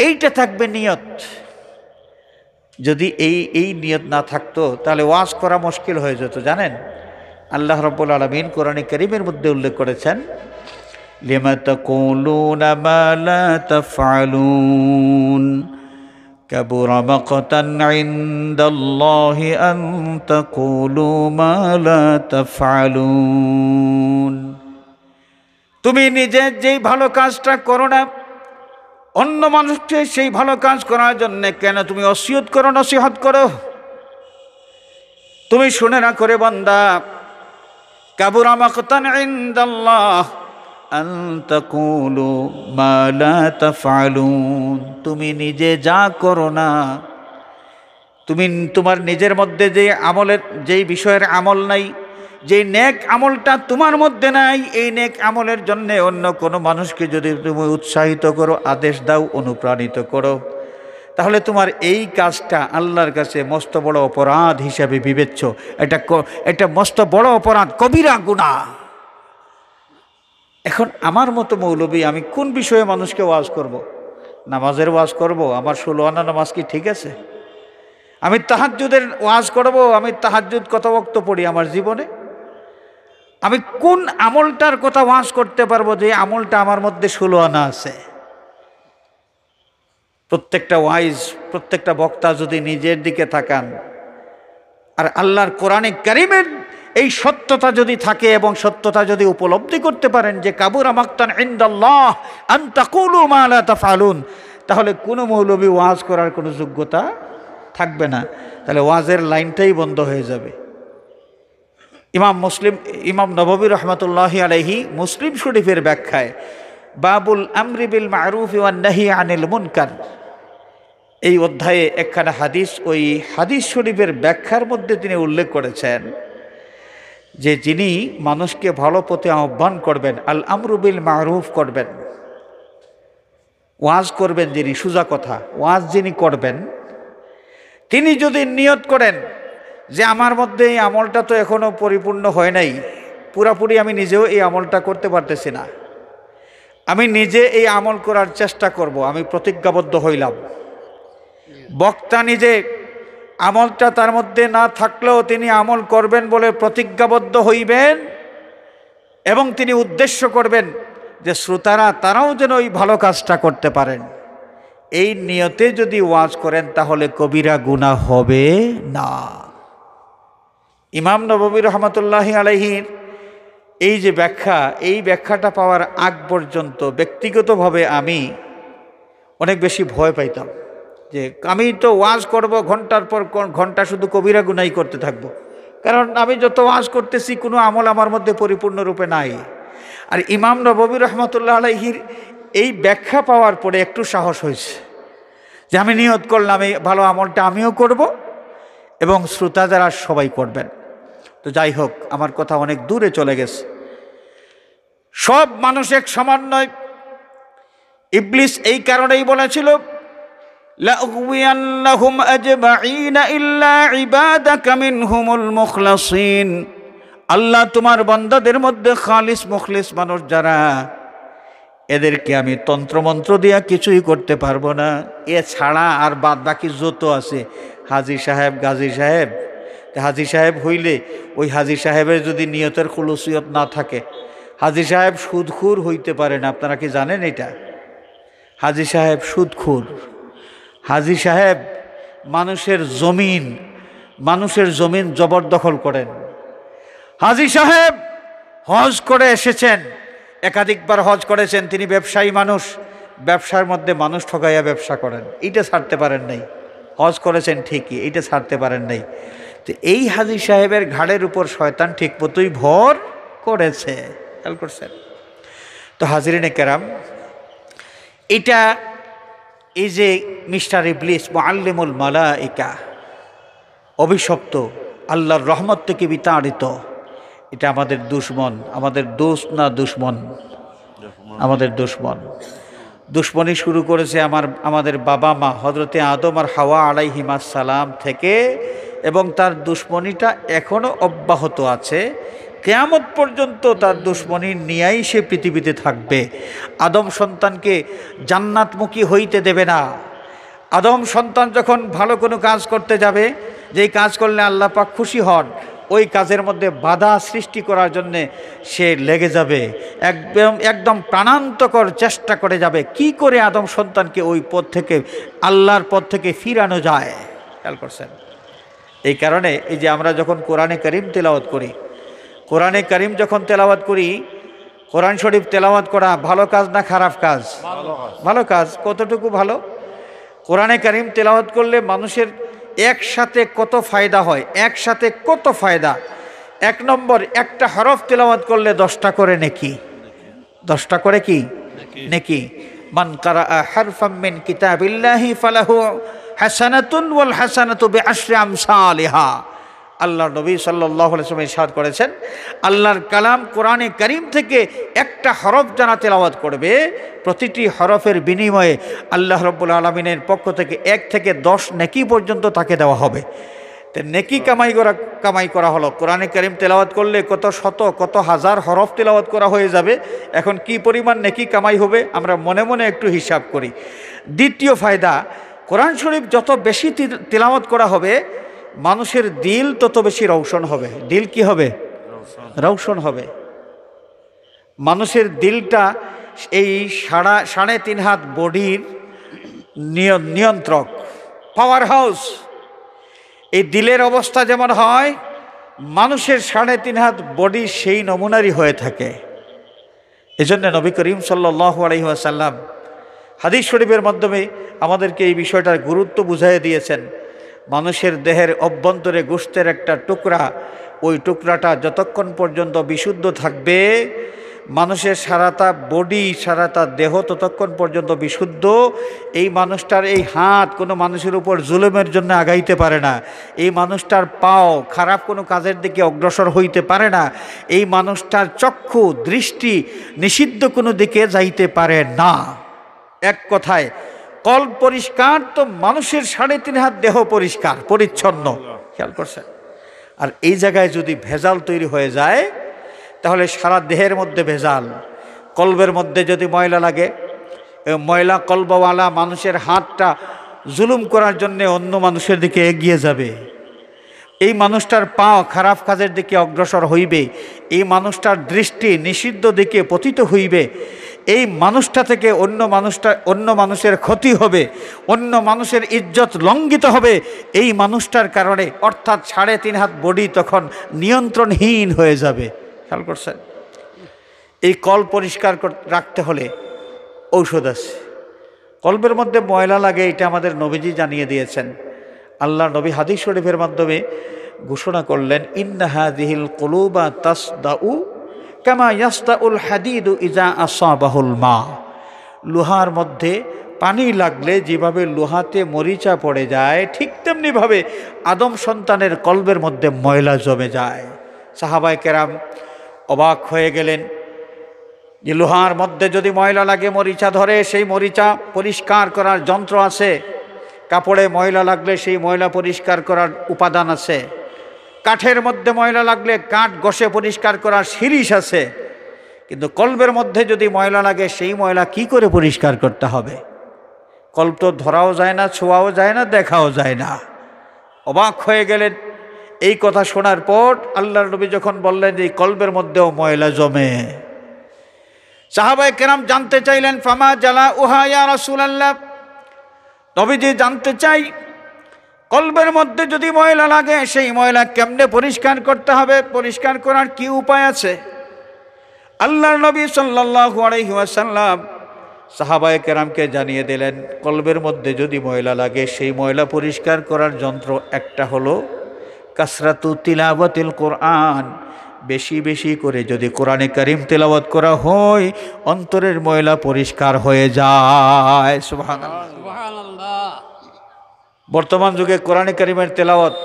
এইটা থাকবে নিয়ত। যদি এই নিয়ত না থাকতো তাহলে ওয়াজ করা মুশকিল হয়ে যেত। জানেন, আল্লাহ রাব্বুল আলামিন কোরআনে কারীমের মধ্যে উল্লেখ করেছেন, লিমা তাকুলুনা মা লা তাফআলুন কাবুরা মাকতান ইনদাল্লাহি আন তাকুলু মা লা তাফআলুন। তুমি নিজে যেই ভালো কাজটা করো না, অন্য মানুষকে সেই ভালো কাজ করার জন্য কেন তুমি ওসিয়ত করো, নসিহত করো? তুমি শুনে না করে বান্দা, কাবুরা মাকতান ইনদাল্লাহ আন তাকুলু মা লা তাফআলুন। তুমি নিজে যা করো না, তুমি তোমার নিজের মধ্যে যে আমলের, যেই বিষয়ের আমল নাই, যে নেক আমলটা তোমার মধ্যে নাই, এই নেক আমলের জন্য অন্য কোনো মানুষকে যদি তুমি উৎসাহিত করো, আদেশ দাও, অনুপ্রাণিত করো, তাহলে তোমার এই কাজটা আল্লাহর কাছে মস্ত বড় অপরাধ হিসাবে বিবেচ্য। এটা মস্ত বড় অপরাধ, কবিরা গুনাহ। এখন আমার মতো মৌলবী আমি কোন বিষয়ে মানুষকে ওয়াজ করব? নামাজের ওয়াজ করব? আমার 16 আনা নামাজ কি ঠিক আছে? আমি তাহাজ্জুদের ওয়াজ করব? আমি তাহাজ্জুদ কত ওয়াক্ত পড়ি আমার জীবনে? আমি কোন আমলটার কথা ওয়াজ করতে পারবো যে আমলটা আমার মধ্যে 16 আনা আছে? প্রত্যেকটা বক্তা যদি নিজের দিকে তাকান আর আল্লাহর কোরআনে কারীমের এই সত্যতা যদি থাকে এবং সত্যতা যদি উপলব্ধি করতে পারেন যে কাবুরা মাকতান ইনদাল্লাহ আন তাকুলু মা লা তাফআলুন, তাহলে কোনো মৌলবী ওয়াজ করার কোনো যোগ্যতা থাকবে না। তাহলে ওয়াজের লাইনটাই বন্ধ হয়ে যাবে। ইমাম নববী রাহমাতুল্লাহি আলাইহি মুসলিম শরীফের ব্যাখ্যায় বাবুল আমরি বিল মা'রুফ ওয়ান নাহি আনিল মুনকার, এই অধ্যায়ে একখানা হাদিস, ওই হাদিস শরীফের ব্যাখ্যার মধ্যে তিনি উল্লেখ করেছেন যে যিনি মানুষকে ভালো পথে আহ্বান করবেন, আল আমরু বিল মা'রুফ করবেন, ওয়াজ করবেন, যিনি সোজা কথা ওয়াজ যিনি করবেন, তিনি যদি নিয়ত করেন যে আমার মধ্যে এই আমলটা তো এখনো পরিপূর্ণ হয় নাই, পুরাপুরি আমি নিজেও এই আমলটা করতে পারতেছি না, আমি নিজে এই আমল করার চেষ্টা করব, আমি প্রতিজ্ঞাবদ্ধ হইলাম। বক্তা নিজে আমলটা তার মধ্যে না থাকলেও তিনি আমল করবেন বলে প্রতিজ্ঞাবদ্ধ হইবেন এবং তিনি উদ্দেশ্য করবেন যে শ্রোতারা তারাও যেন ওই ভালো কাজটা করতে পারেন। এই নিয়তে যদি ওয়াজ করেন তাহলে কবিরা গুনাহ হবে না। ইমাম নববী রাহমাতুল্লাহি আলাইহির এই যে ব্যাখ্যা, এই ব্যাখ্যাটা পাওয়ার আগ পর্যন্ত ব্যক্তিগতভাবে আমি অনেক বেশি ভয় পাইতাম যে আমি তো ওয়াজ করব ঘন্টার পর ঘন্টা, শুধু কবিরা গুনাহই করতে থাকব, কারণ আমি যত ওয়াজ করতেছি কোনো আমল আমার মধ্যে পরিপূর্ণরূপে নাই। আর ইমাম নববী রাহমাতুল্লাহ আলাইহির এই ব্যাখ্যা পাওয়ার পরে একটু সাহস হয়েছে যে আমি নিয়ত করলাম এই ভালো আমলটা আমিও করব এবং শ্রোতা যারা সবাই করবেন। তো যাই হোক, আমার কথা অনেক দূরে চলে গেছে। সব মানুষ এক সমান নয়। ইবলিস এই কারণেই বলেছিল লাউগিয়ান্নাহুম আজমাইনা ইল্লা ইবাদাকা মিনহুমুল মুখলাসিন, আল্লাহ তোমার বান্দাদের মধ্যে খালিস মুখলিস মানুষ যারা, এদেরকে আমি তন্ত্রমন্ত্র দিয়া কিছুই করতে পারবো না, এ ছাড়া আর বাদ বাকি যত আছে, হাজী সাহেব গাজী সাহেব, হাজী সাহেব হইলে ওই হাজী সাহেবের যদি নিয়তের খুলুসিয়ত না থাকে, হাজী সাহেব সুদখুর হইতে পারেন। আপনারা কি জানেন এটা? হাজী সাহেব সুদখুর, হাজী সাহেব মানুষের জমিন জবরদখল করেন। হাজী সাহেব হজ করে এসেছেন, একাধিকবার হজ করেছেন, তিনি ব্যবসায়ী মানুষ, ব্যবসার মধ্যে মানুষ ঠকাইয়া ব্যবসা করেন, এইটা ছাড়তে পারেন নাই। হজ করেছেন ঠিকই, এইটা ছাড়তে পারেন নাই। তো এই হাজী সাহেবের ঘাড়ের উপর শয়তান ঠিক মতোই ভর করেছে, খেয়াল করছেন? তো হাজরিনে কেরাম, এই যে মিস্টার ইবলিস মুআল্লিমুল মালাইকা, অভিশপ্ত, আল্লাহর রহমত থেকে বিতাড়িত, এটা আমাদের দুশমন, আমাদের দোস্ত না দুশমন, আমাদের দুশমন। দুশমনি শুরু করেছে আমাদের বাবা মা হযরতে আদম আর হাওয়া আলাইহিমাস সালাম থেকে, এবং তার দুশমনিটা এখনও অব্যাহত আছে। কিয়ামত পর্যন্ত তার দুশমনি নিয়েই সে পৃথিবীতে থাকবে। আদম সন্তানকে জান্নাতমুখী হইতে দেবে না। আদম সন্তান যখন ভালো কোনো কাজ করতে যাবে, যেই কাজ করলে আল্লাহ পাক খুশি হন, ওই কাজের মধ্যে বাধা সৃষ্টি করার জন্যে সে লেগে যাবে, একদম প্রাণান্তকর চেষ্টা করে যাবে কি করে আদম সন্তানকে ওই পথ থেকে, আল্লাহর পথ থেকে ফিরানো যায়। খেয়াল করছেন? এই কারণে এই যে আমরা যখন কোরআনে কারীম তেলাওয়াত করি, কোরআনে কারীম যখন তেলাওয়াত করি, কোরআন শরীফ তেলাওয়াত করা ভালো কাজ না খারাপ কাজ? ভালো কাজ। কতটুকু ভালো? কোরআনে কারীম তেলাওয়াত করলে মানুষের একসাথে কত ফায়দা হয়, একসাথে কত ফায়দা। এক নম্বর, একটা হরফ তেলাওয়াত করলে 10টা করে নেকি, 10টা করে কি নেকি। মান কারাআ হারফাম মিন কিতাবিল্লাহি ফালাহু হাসানাতুন ওয়াল হাসানাতু বিআশরি আমসালিহা। আল্লাহর নবী সাল্লাল্লাহু আলাইহি ওয়াসাল্লাম ইরশাদ করেছেন, আল্লাহর কালাম কোরআনে কারীম থেকে একটা হরফ যারা তেলাওয়াত করবে, প্রতিটি হরফের বিনিময়ে আল্লাহ রাব্বুল আলামিনের পক্ষ থেকে 1 থেকে 10 নেকি পর্যন্ত তাকে দেওয়া হবে। তো নেকি কামাই করা হলো। কোরআনে কারীম তেলাওয়াত করলে কত শত কত হাজার হরফ তেলাওয়াত করা হয়ে যাবে। এখন কি পরিমাণ নেকি কামাই হবে আমরা মনে মনে একটু হিসাব করি। দ্বিতীয় ফায়দা, কোরআন শরীফ যত বেশি তেলাওয়াত করা হবে, মানুষের দিল তত বেশি রৌশন হবে। দিল কি হবে? রৌশন হবে। মানুষের দিলটা এই 3.5 হাত বডির নিয়ন্ত্রক, পাওয়ার হাউস। এই দিলের অবস্থা যেমন হয়, মানুষের 3.5 হাত বডি সেই নমুনারই হয়ে থাকে। এজন্য নবী করিম সাল্লাল্লাহু আলাইহি ওয়াসাল্লাম হাদিস শরীফের মাধ্যমে আমাদেরকে এই বিষয়টার গুরুত্ব বুঝিয়ে দিয়েছেন। মানুষের দেহের অভ্যন্তরে গোশতের একটা টুকরা, ওই টুকরাটা যতক্ষণ পর্যন্ত বিশুদ্ধ থাকবে, মানুষের সারাটা বডি, সারাটা দেহ ততক্ষণ পর্যন্ত বিশুদ্ধ। এই মানুষটার এই হাত কোনো মানুষের উপর জুলুমের জন্য আগাইতে পারে না। এই মানুষটার পাও খারাপ কোনো কাজের দিকে অগ্রসর হইতে পারে না। এই মানুষটার চক্ষু, দৃষ্টি নিষিদ্ধ কোনো দিকে যাইতে পারে না। এক কথায় কল্ব পরিষ্কার তো মানুষের 3.5 হাত দেহ পরিষ্কার পরিচ্ছন্ন। খেয়াল করছেন? আর এই জায়গায় যদি ভেজাল তৈরি হয়ে যায়, তাহলে সারা দেহের মধ্যে ভেজাল। কলবের মধ্যে যদি ময়লা লাগে, ময়লা কলবওয়ালা মানুষের হাতটা জুলুম করার জন্য অন্য মানুষের দিকে এগিয়ে যাবে। এই মানুষটার পা খারাপ কাজের দিকে অগ্রসর হইবে। এই মানুষটার দৃষ্টি নিষিদ্ধ দিকে পতিত হইবে। এই মানুষটা থেকে অন্য মানুষের ক্ষতি হবে, অন্য মানুষের ইজ্জত লঙ্ঘিত হবে এই মানুষটার কারণে। অর্থাৎ 3.5 হাত বডি তখন নিয়ন্ত্রণহীন হয়ে যাবে। খেয়াল করছেন? এই কল পরিষ্কার রাখতে হলে ঔষধ আছে। কলবের মধ্যে ময়লা লাগে, এটা আমাদের নবীজি জানিয়ে দিয়েছেন। আল্লাহ নবী হাদিস শরীফের মাধ্যমে ঘোষণা করলেন, ইন্না হাযিহিল কুলুবা তাসদাউ কামা ইয়াসদাউল হাদিদু ইজা আসাবাহুল মা। লোহার মধ্যে পানি লাগলে যেভাবে লোহাতে মরিচা পড়ে যায়, ঠিক তেমনিভাবে আদম সন্তানের কলবের মধ্যে ময়লা জমে যায়। সাহাবায়ে কেরাম অবাক হয়ে গেলেন যে লোহার মধ্যে যদি ময়লা লাগে, মরিচা ধরে, সেই মরিচা পরিষ্কার করার যন্ত্র আছে। কাপড়ে ময়লা লাগলে সেই ময়লা পরিষ্কার করার উপাদান আছে। কাঠের মধ্যে ময়লা লাগলে কাঠ ঘষে পরিষ্কার করার শিরিষ আছে। কিন্তু কলবের মধ্যে যদি ময়লা লাগে, সেই ময়লা কি করে পরিষ্কার করতে হবে? কলব তো ধরাও যায় না, ছোঁয়াও যায় না, দেখাও যায় না। অবাক হয়ে গেলেন এই কথা শোনার পর। আল্লাহর নবী যখন বললেন যে কলবের মধ্যেও ময়লা জমে, সাহাবায়ে কেরাম জানতে চাইলেন, ফামা জালা উহা ইয়া রাসূলুল্লাহ। নবীজি জানতে চাই, কলবের মধ্যে যদি ময়লা লাগে, সেই ময়লা কেমনে পরিষ্কার করতে হবে, পরিষ্কার করার কি উপায় আছে? আল্লাহর নবী সাল্লাল্লাহু আলাইহি ওয়াসাল্লাম সাহাবায়ে কেরামকে জানিয়ে দিলেন, কলবের মধ্যে যদি ময়লা লাগে, সেই ময়লা পরিষ্কার করার যন্ত্র একটা হলো কাসরাতু তিলাওয়াতিল কোরআন। বেশি বেশি করে যদি কোরআনে কারীম তেলাওয়াত করা হয়, অন্তরের ময়লা পরিষ্কার হয়ে যায়। সুবহানাল্লাহ। সুবহানাল্লাহ। বর্তমান যুগে কোরআন কারীমের তেলাওয়াত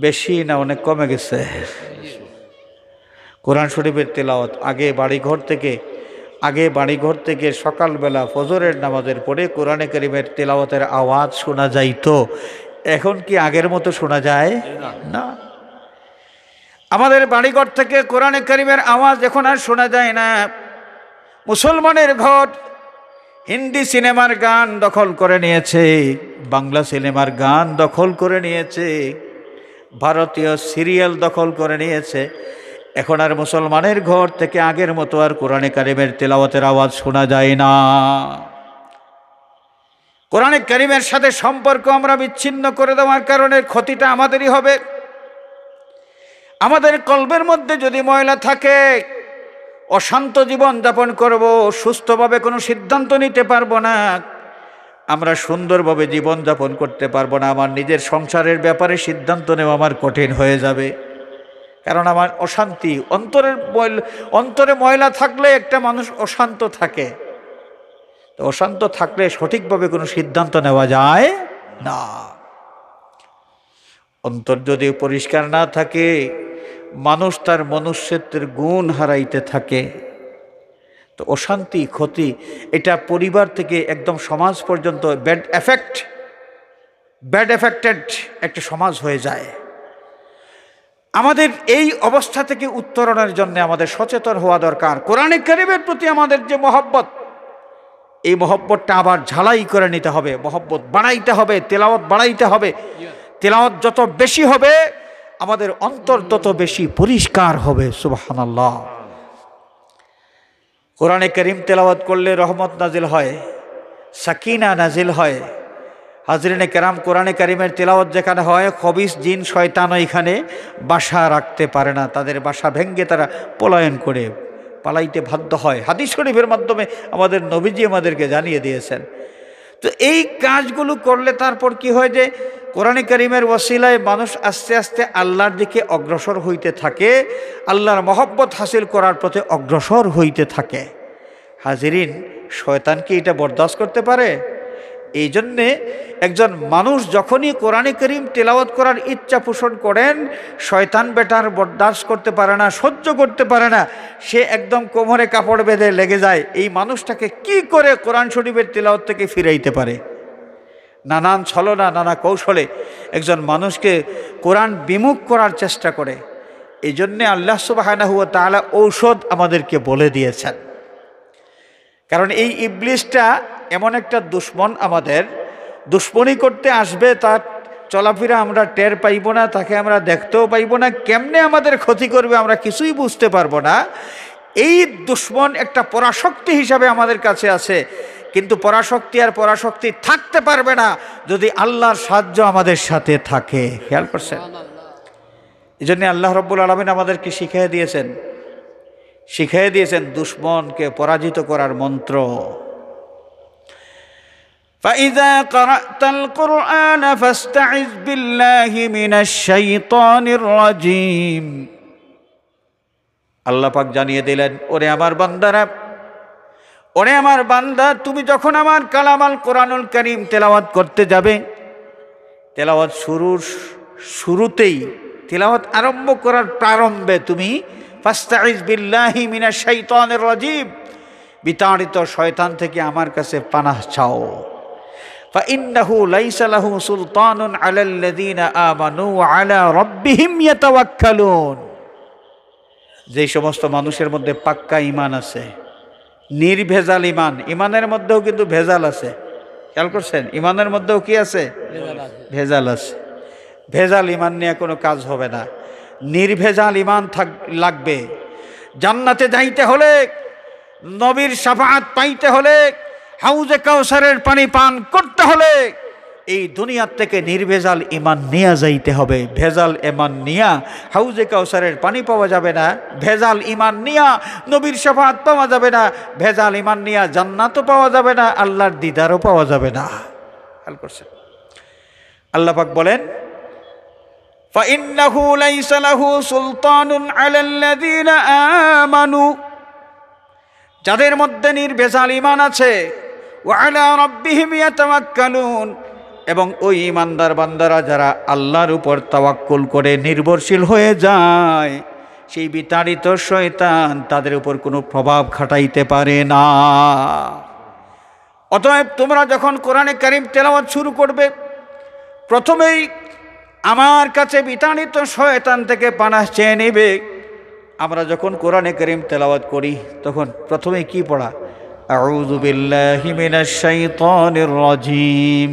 বেশি না অনেক কমে গেছে? কোরআন শরীফের তেলাওয়াত আগে বাড়িঘর থেকে সকালবেলা ফজরের নামাজের পরে কোরআনে কারীমের তেলাওয়াতের আওয়াজ শোনা যাইতো। এখন কি আগের মতো শোনা যায় না? আমাদের বাড়িঘর থেকে কোরআনে কারীমের আওয়াজ এখন আর শোনা যায় না। মুসলমানের ঘর হিন্দি সিনেমার গান দখল করে নিয়েছে, বাংলা সিনেমার গান দখল করে নিয়েছে, ভারতীয় সিরিয়াল দখল করে নিয়েছে। এখন আর মুসলমানের ঘর থেকে আগের মতো আর কোরআনে কারীমের তেলাওয়াতের আওয়াজ শোনা যায় না। কোরআনে কারীমের সাথে সম্পর্ক আমরা বিচ্ছিন্ন করে দেওয়ার কারণে ক্ষতিটা আমাদেরই হবে। আমাদের কলবের মধ্যে যদি ময়লা থাকে, অশান্ত জীবন যাপন করব, সুস্থভাবে কোনো সিদ্ধান্ত নিতে পারবো না, আমরা সুন্দরভাবে জীবন যাপন করতে পারবো না। আমার নিজের সংসারের ব্যাপারে সিদ্ধান্ত নেওয়া আমার কঠিন হয়ে যাবে, কারণ আমার অশান্তি, অন্তরে ময়লা থাকলে একটা মানুষ অশান্ত থাকে। তো অশান্ত থাকলে সঠিকভাবে কোনো সিদ্ধান্ত নেওয়া যায় না। অন্তর যদি পরিষ্কার না থাকে, মানুষ তার মনুষ্যত্বের গুণ হারাইতে থাকে। তো অশান্তি, ক্ষতি, এটা পরিবার থেকে একদম সমাজ পর্যন্ত ব্যাড এফেক্টেড একটা সমাজ হয়ে যায়। আমাদের এই অবস্থা থেকে উত্তরণের জন্য আমাদের সচেতন হওয়া দরকার। কোরআনে কারীমের প্রতি আমাদের যে মহব্বত, এই মহব্বতটা আবার ঝালাই করে নিতে হবে, মহব্বত বাড়াইতে হবে, তেলাওয়াত বাড়াইতে হবে। তেলাওয়াত যত বেশি হবে আমাদের অন্তর তত বেশি পরিষ্কার হবে। সুবহানাল্লাহ। কোরআনে কারীম তেলাওয়াত করলে রহমত নাজিল হয়, সাকিনা নাজিল হয়। হাজরিনে কেরাম, কোরআনে কারীমের তেলাওয়াত যেখানে হয়, খবিস জিন শয়তানও এখানে বাসা রাখতে পারে না। তাদের বাসা ভেঙ্গে তারা পলায়ন করে পালাইতে বাধ্য হয়। হাদিস শরীফের মাধ্যমে আমাদের নবীজি আমাদেরকে জানিয়ে দিয়েছেন। তো এই কাজগুলো করলে তারপর কি হয় যে কোরআনে কারীমের ওসিলায় মানুষ আস্তে আস্তে আল্লাহর দিকে অগ্রসর হইতে থাকে, আল্লাহর মহব্বত হাসিল করার প্রতি অগ্রসর হইতে থাকে। হাজিরিন, শয়তান কি এটা বরদাস্ত করতে পারে? এই জন্যে একজন মানুষ যখনই কোরআনে কারীম তেলাওয়াত করার ইচ্ছা পোষণ করেন, শয়তান বেটার বরদাস্ত করতে পারে না, সহ্য করতে পারে না। সে একদম কোমরে কাপড় বেঁধে লেগে যায় এই মানুষটাকে কি করে কোরআন শরীফের তেলাওয়াত থেকে ফিরাইতে পারে। নানান ছলনা, নানা কৌশলে একজন মানুষকে কোরআন বিমুখ করার চেষ্টা করে। এই জন্যে আল্লাহ সুবহানাহু ওয়া তাআলা ঔষধ আমাদেরকে বলে দিয়েছেন। কারণ এই ইবলিসটা এমন একটা দুশ্মন, আমাদের দুশ্মনী করতে আসবে, তার চলাফেরা আমরা টের পাইব না, তাকে আমরা দেখতেও পাইব না, কেমনে আমাদের ক্ষতি করবে আমরা কিছুই বুঝতে পারবো না। এই দুশ্মন একটা পরাশক্তি হিসাবে আমাদের কাছে আছে, কিন্তু পরাশক্তি আর পরাশক্তি থাকতে পারবে না যদি আল্লাহর সাহায্য আমাদের সাথে থাকে। খেয়াল করছেন? এই জন্য আল্লাহ রাব্বুল আলামিন আমাদেরকে শিখিয়ে দিয়েছেন দুশ্মনকে পরাজিত করার মন্ত্র। فَإِذَا قَرَأْتَ الْقُرْآنَ فَاسْتَعِذْ بِاللَّهِ مِنَ الشَّيْطَانِ الرَّجِيمِ। আল্লাহ পাক জানিয়ে দিলেন, ওরে আমার বান্দারা, ওরে আমার বান্দা, তুমি যখন আমার কালামাল কোরআনুল কারীম তেলাওয়াত করতে যাবে, তেলাওয়াত শুরুতেই, তেলাওয়াত আরম্ভ করার প্রারম্ভে তুমি ফাস্তাইজ বিল্লাহি মিনাশ শাইতানির রাজিম, বিতাড়িত শয়তান থেকে আমার কাছে পানাহ চাও। فإنه ليس له سلطان على الذين آمنوا وعلى ربهم يتوكلون। যে সমস্ত মানুষের মধ্যে পাক্কা ঈমান আছে, নির্ভেজাল ঈমান, ঈমানের মধ্যেও কিন্তু ভেজাল আছে। খেয়াল করছেন? ঈমানের মধ্যেও কি আছে? ভেজাল আছে। ভেজাল ঈমান নিয়ে কোনো কাজ হবে না, নির্ভেজাল ঈমান লাগবে। জান্নাতে যাইতে হলে, নবীর শাফাআত পাইতে হলে, হাউজে কাউসারের পানি পান করতে হলে এই দুনিয়ার থেকে নির্ভেজাল ঈমান নিয়ে যাইতে হবে। ভেজাল ঈমান নিয়া হাউজে কাউসারের পানি পাওয়া যাবে না, ভেজাল ঈমান নিয়া নবীর শাফাআত পাওয়া যাবে না, ভেজাল ঈমান নিয়া জান্নাতও পাওয়া যাবে না, আল্লাহর দিদারও পাওয়া যাবে না। খেয়াল করছেন? আল্লাহ পাক বলেন, فإنه ليس له سلطان على الذين آمنوا, যাদের মধ্যে নির্ভেজাল ঈমান আছে, ওয়া আলা রাব্বিহিম ইয়াতাওয়াক্কালুন, এবং ওই ইমানদার বান্দারা যারা আল্লাহর উপর তাওয়াক্কুল করে নির্ভরশীল হয়ে যায়, সেই বিতাড়িত শয়তান তাদের উপর কোনো প্রভাব খাটাইতে পারে না। অতএব তোমরা যখন কোরআনে কারীম তেলাওয়াত শুরু করবে, প্রথমেই আমার কাছে বিতাড়িত শয়তান থেকে পানাহ চেয়ে নেবে। আমরা যখন কোরআনে কারীম তেলাওয়াত করি তখন প্রথমেই কি পড়া? আউযু বিল্লাহি মিনাশ শাইতানির রাজিম।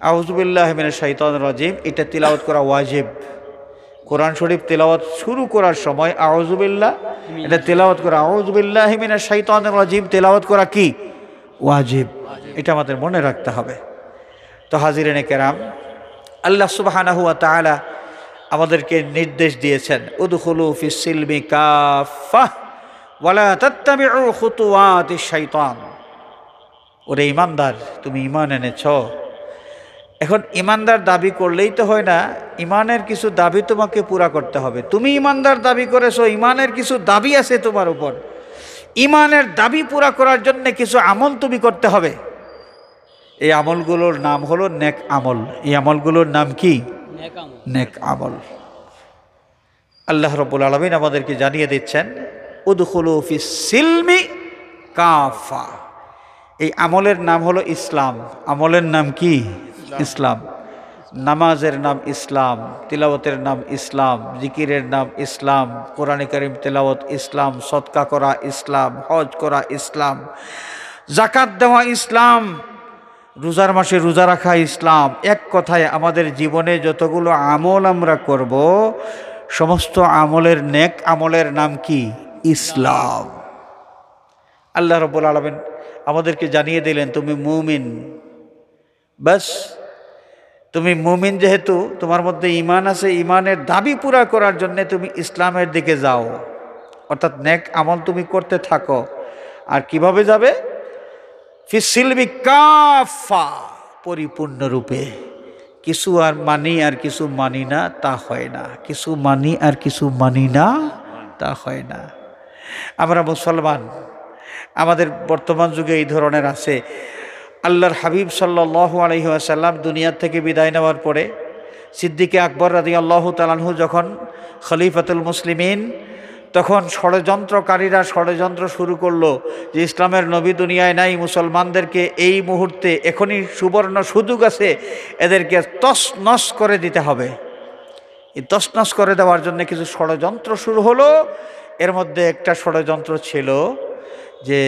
আউযু বিল্লাহি মিনাশ শাইতানির রাজিম এটা তিলাওয়াত করা ওয়াজিব। কোরআন শরীফ তেলাওয়াত শুরু করার সময় আউযু বিল্লাহ এটা তেলাওয়াত করা, আউযু বিল্লাহি মিনাশ শাইতানির রাজিম তেলাওয়াত করা কি? ওয়াজিব। এটা আমাদের মনে রাখতে হবে। তো হাজিরিনে কেরাম, আল্লাহ সুবহানাহু ওয়া তাআলা আমাদেরকে নির্দেশ দিয়েছেন, উদখুলু ফিস সিলমি কাফাহ ওয়ালা তাত্তাবিউ খুতুওয়াতিশ শাইতান। ওরে ইমানদার, তুমি ঈমান এনেছ। এখন ইমানদার দাবি করলেই তো হয় না, ইমানের কিছু দাবি তোমাকে পুরা করতে হবে। তুমি ইমানদার দাবি করেছো, ইমানের কিছু দাবি আছে তোমার উপর। ইমানের দাবি পুরা করার জন্য কিছু আমল তুমি করতে হবে। এই আমলগুলোর নাম হলো নেক আমল। এই আমলগুলোর নাম কি? নেক আমল। আল্লাহ রাব্বুল আলামিন আমাদেরকে জানিয়ে দিচ্ছেন, উদখুলু ফিস সিলমি কাফা। এই আমলের নাম হলো ইসলাম। আমলের নাম কি? ইসলাম। নামাজের নাম ইসলাম, তিলাওয়াতের নাম ইসলাম, জিকিরের নাম ইসলাম, কোরআনে কারীম তেলাওয়াত ইসলাম, সদকা করা ইসলাম, হজ করা ইসলাম, যাকাত দেওয়া ইসলাম, রোজার মাসে রোজা রাখা ইসলাম। এক কথায় আমাদের জীবনে যতগুলো আমল আমরা করব, সমস্ত আমলের নেক আমলের নাম কি? ইসলাম। আল্লাহ রাব্বুল আলামিন আমাদেরকে জানিয়ে দিলেন, তুমি মুমিন। বাস, তুমি মুমিন যেহেতু, তোমার মধ্যে ঈমান আছে, ঈমানের দাবি পুরা করার জন্য তুমি ইসলামের দিকে যাও, অর্থাৎ নেক আমল তুমি করতে থাকো। আর কিভাবে যাবে? ফিস সিলমি কাফা, পরিপূর্ণরূপে। কিছু আর মানি আর কিছু মানি না, তা হয় না। কিছু মানি আর কিছু মানি না, তা হয় না। আমরা মুসলমান, আমাদের বর্তমান যুগে এই ধরনের আছে। আল্লাহর হাবিব সাল্লাল্লাহু আলাইহি ওয়াসাল্লাম দুনিয়া থেকে বিদায় নেওয়ার পরে সিদ্দিকে আকবর রাদিয়াল্লাহু তাআলা আনহু যখন খলিফাতুল মুসলিমিন, তখন ষড়যন্ত্রকারীরা ষড়যন্ত্র শুরু করলো যে ইসলামের নবী দুনিয়ায় নাই, মুসলমানদেরকে এই মুহূর্তে এখনই সুবর্ণ সুযোগ আছে, এদেরকে তছনছ করে দিতে হবে। এই তছনছ করে দেওয়ার জন্য কিছু ষড়যন্ত্র শুরু হলো। এর মধ্যে একটা ষড়যন্ত্র ছিল যে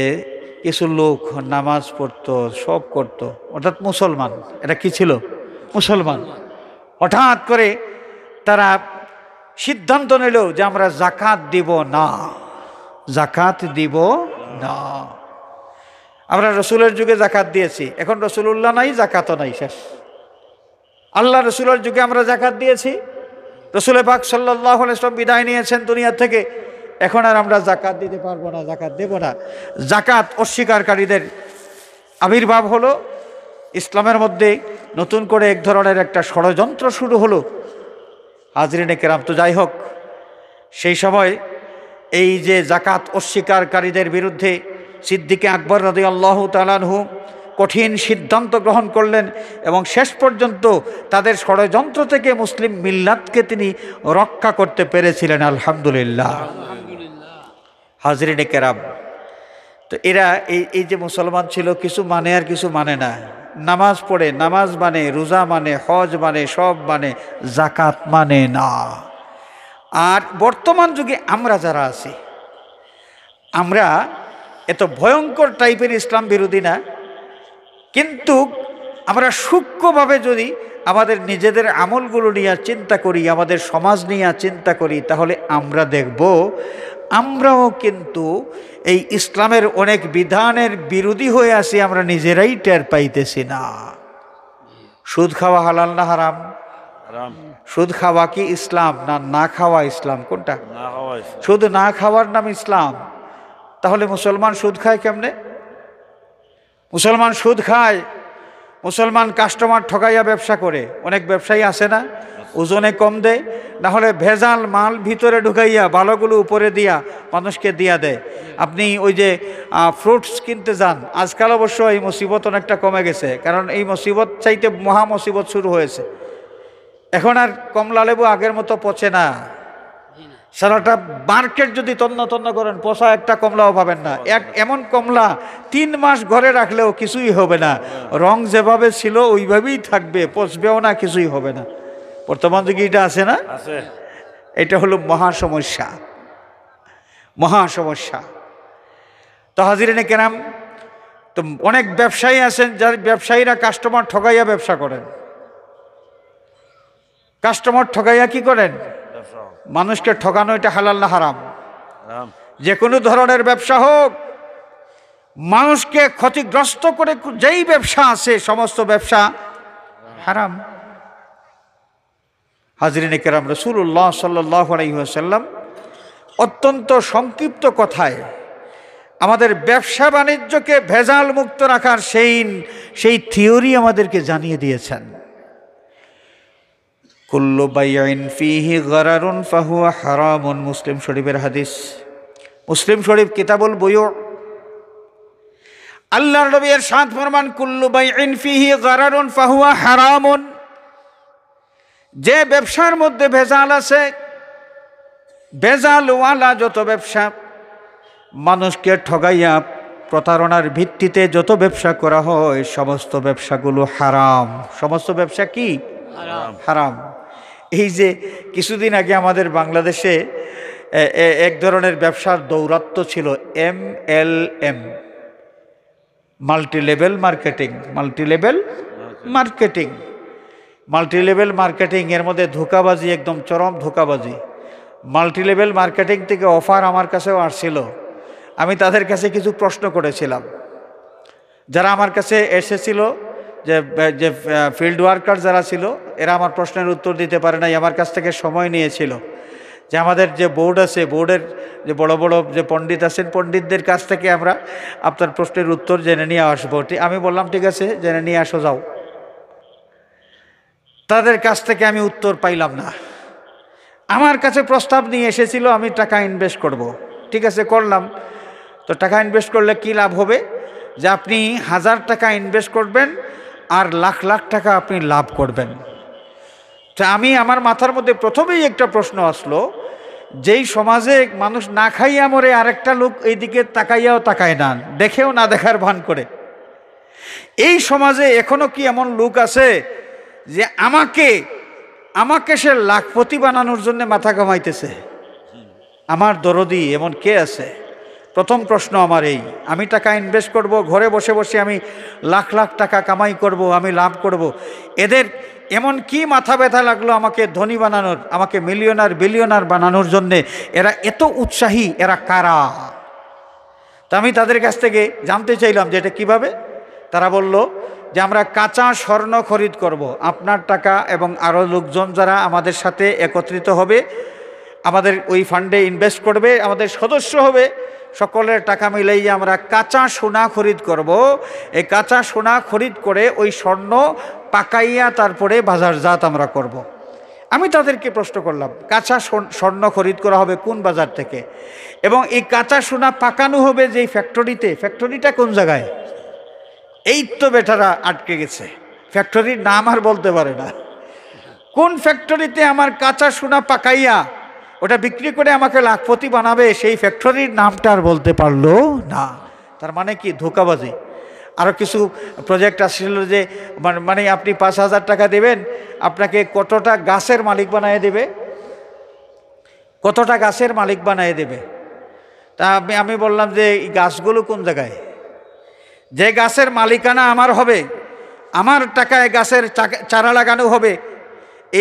কিছু লোক নামাজ পড়তো, সব করতো, অর্থাৎ মুসলমান। এটা কি ছিল? মুসলমান। হঠাৎ করে তারা সিদ্ধান্ত নিল যে আমরা যাকাত দিব না, যাকাত দিব না। আমরা রসুলের যুগে যাকাত দিয়েছি, এখন রসুলুল্লাহ নাই, যাকাতও নাই, শেষ। আল্লাহ রসুলের যুগে আমরা যাকাত দিয়েছি, রসুল পাক সাল্লাল্লাহু আলাইহি ওয়াসাল্লাম বিদায় নিয়েছেন দুনিয়া থেকে, এখন আর আমরা যাকাত দিতে পারবো না, যাকাত দেব না। যাকাত অস্বীকারীদের আবির্ভাব হলো। ইসলামের মধ্যে নতুন করে এক ধরনের একটা ষড়যন্ত্র শুরু হলো। হাজরিনে কেরাম, তো যাই হোক, সেই সময় এই যে যাকাত অস্বীকারীদের বিরুদ্ধে সিদ্দিকে আকবর রাদিয়াল্লাহু তাআলা আনহু কঠিন সিদ্ধান্ত গ্রহণ করলেন এবং শেষ পর্যন্ত তাদের ষড়যন্ত্র থেকে মুসলিম মিল্লাতকে তিনি রক্ষা করতে পেরেছিলেন। আলহামদুলিল্লাহ। হাজরিনে কেরাম, তো এরা এই যে মুসলমান ছিল, কিছু মানে আর কিছু মানে না। নামাজ পড়ে, নামাজ মানে, রোজা মানে, হজ মানে, সব মানে, যাকাত মানে না। আর বর্তমান যুগে আমরা যারা আছি, আমরা এত ভয়ঙ্কর টাইপের ইসলাম বিরোধী না, কিন্তু আমরা সূক্ষ্মভাবে যদি আমাদের নিজেদের আমলগুলো নিয়ে চিন্তা করি, আমাদের সমাজ নিয়ে চিন্তা করি, তাহলে আমরা দেখব আমরাও কিন্তু এই ইসলামের অনেক বিধানের বিরোধী হয়ে আছি, আমরা নিজেরাই টের পাইতেছি না। সুদ খাওয়া হালাল না হারাম? সুদ খাওয়া কি ইসলাম না না খাওয়া ইসলাম? কোনটা? সুদ না খাওয়ার নাম ইসলাম। তাহলে মুসলমান সুদ খায় কেমনে? মুসলমান সুদ খায়, মুসলমান কাস্টমার ঠকাইয়া ব্যবসা করে। অনেক ব্যবসায়ী আছে না, ওজনে কম দেয়, না হলে ভেজাল মাল ভিতরে ঢুকাইয়া ভালোগুলো উপরে দিয়া মানুষকে দিয়া দেয়। আপনি ওই যে ফ্রুটস কিনতে যান, আজকাল অবশ্য এই মুসিবত অনেকটা কমে গেছে, কারণ এই মুসিবত চাইতে মহা মুসিবত শুরু হয়েছে। এখন আর কমলা লেবু আগের মতো পচে না। সারাটা মার্কেট যদি তন্ন তন্ন করেন, পচা একটা কমলাও পাবেন না। এমন কমলা 3 মাস ঘরে রাখলেও কিছুই হবে না, রং যেভাবে ছিল ওইভাবেই থাকবে, পচবেও না, কিছুই হবে না। বর্তমান যুগে এটা আছে না? এটা হলো মহা সমস্যা, মহা সমস্যা। তো হাজিরিনে কেরাম, তো অনেক ব্যবসায়ী আছেন যার ব্যবসায়ীরা কাস্টমার ঠগাইয়া ব্যবসা করেন। কাস্টমার ঠগাইয়া কি করেন? মানুষকে ঠকানো এটা হালাল না হারাম? যে কোনো ধরনের ব্যবসা হোক, মানুষকে ক্ষতিগ্রস্ত করে যেই ব্যবসা আছে সমস্ত ব্যবসা হারাম। হাজরিনে কেরাম, রাসূলুল্লাহ সাল্লাল্লাহু আলাইহি ওয়াসাল্লাম অত্যন্ত সংক্ষিপ্ত কথায় আমাদের ব্যবসা বাণিজ্যকে ভেজাল মুক্ত রাখার সেই থিওরি আমাদেরকে জানিয়ে দিয়েছেন। কুল্লু বাইইন ফিহি গরারুন ফাহুয়া হারামুন, মুসলিম শরীফের হাদিস। মুসলিম শরীফ কিতাবুল বুয়ু। আল্লাহর নবী ইরশাদ ফরমান, কুল্লু বাইইন ফিহি গরারুন ফাহুয়া হারামুন, যে ব্যবসার মধ্যে ভেজাল আছে, ভেজালওয়ালা যত ব্যবসা, মানুষকে ঠগাইয়া প্রতারণার ভিত্তিতে যত ব্যবসা করা হয়, সমস্ত ব্যবসাগুলো হারাম। সমস্ত ব্যবসা কি? হারাম। এই যে কিছুদিন আগে আমাদের বাংলাদেশে এক ধরনের ব্যবসার দৌরাত্ম্য ছিল, MLM, multi level marketing. Multilevel marketing, multilevel marketing এর মধ্যে ধোঁকাবাজি, একদম চরম ধোঁকাবাজি। মাল্টিলেভেল মার্কেটিং থেকে অফার আমার কাছেও আসছিল। আমি তাদের কাছে কিছু প্রশ্ন করেছিলাম। যারা আমার কাছে এসেছিল, যে ফিল্ড ওয়ার্কার যারা ছিল, এরা আমার প্রশ্নের উত্তর দিতে পারে নাই, আমার কাছ থেকে সময় নিয়েছিল যে আমাদের যে বোর্ড আছে, বোর্ডের যে বড় বড় যে পণ্ডিত আছেন, পণ্ডিতদের কাছ থেকে আমরা আপনার প্রশ্নের উত্তর জেনে নিয়ে আসবো। আমি বললাম ঠিক আছে, জেনে নিয়ে আসো যাও। তাদের কাছ থেকে আমি উত্তর পাইলাম না। আমার কাছে প্রস্তাব নিয়ে এসেছিল আমি টাকা ইনভেস্ট করব। ঠিক আছে, করলাম। তো টাকা ইনভেস্ট করলে কি লাভ হবে? যে আপনি 1000 টাকা ইনভেস্ট করবেন আর লাখ লাখ টাকা আপনি লাভ করবেন। তা আমার মাথার মধ্যে প্রথমেই একটা প্রশ্ন আসলো, যেই সমাজে মানুষ না খাইয়া মরে, আরেকটা লোক এইদিকে তাকাইয়াও তাকায় না, দেখেও না দেখার ভান করে, এই সমাজে এখনো কি এমন লোক আছে যে আমাকে সে লাখপতি বানানোর জন্য মাথা কামাইতেছে? আমার দরদি এমন কে আছে? প্রথম প্রশ্ন আমার এই। আমি টাকা ইনভেস্ট করব, ঘরে বসে বসে আমি লাখ লাখ টাকা কামাই করব, আমি লাভ করব। এদের এমন কি মাথা ব্যথা লাগলো আমাকে ধনী বানানোর, আমাকে মিলিয়নার বিলিয়নার বানানোর জন্যে? এরা এত উৎসাহী, এরা কারা? তা আমি তাদের কাছ থেকে জানতে চাইলাম যে এটা কীভাবে। তারা বলল যে আমরা কাঁচা স্বর্ণ খরিদ করব, আপনার টাকা এবং আরও লোকজন যারা আমাদের সাথে একত্রিত হবে, আমাদের ওই ফান্ডে ইনভেস্ট করবে, আমাদের সদস্য হবে, সকলের টাকা মিলাইয়ে আমরা কাঁচা সোনা খরিদ করব। এই কাঁচা সোনা খরিদ করে ওই স্বর্ণ পাকাইয়া তারপরে বাজারজাত আমরা করব। আমি তাদেরকে প্রশ্ন করলাম, কাঁচা স্বর্ণ খরিদ করা হবে কোন বাজার থেকে, এবং এই কাঁচা সোনা পাকানো হবে যেই ফ্যাক্টরিতে, ফ্যাক্টরিটা কোন জায়গায়? এই তো বেটারা আটকে গেছে, ফ্যাক্টরির নাম আর বলতে পারে না। কোন ফ্যাক্টরিতে আমার কাঁচা সোনা পাকাইয়া ওটা বিক্রি করে আমাকে লাখপতি বানাবে, সেই ফ্যাক্টরির নামটা আর বলতে পারলো না। তার মানে কি? ধোঁকাবাজি। আরও কিছু প্রজেক্ট আসছিল যে মানে আপনি 5000 টাকা দেবেন, আপনাকে কতটা গাছের মালিক বানিয়ে দেবে, কতটা গাছের মালিক বানিয়ে দেবে। তা আমি বললাম যে এই গাছগুলো কোন জায়গায়? যে গাছের মালিকানা আমার হবে, আমার টাকায় গাছের চারা লাগানো হবে,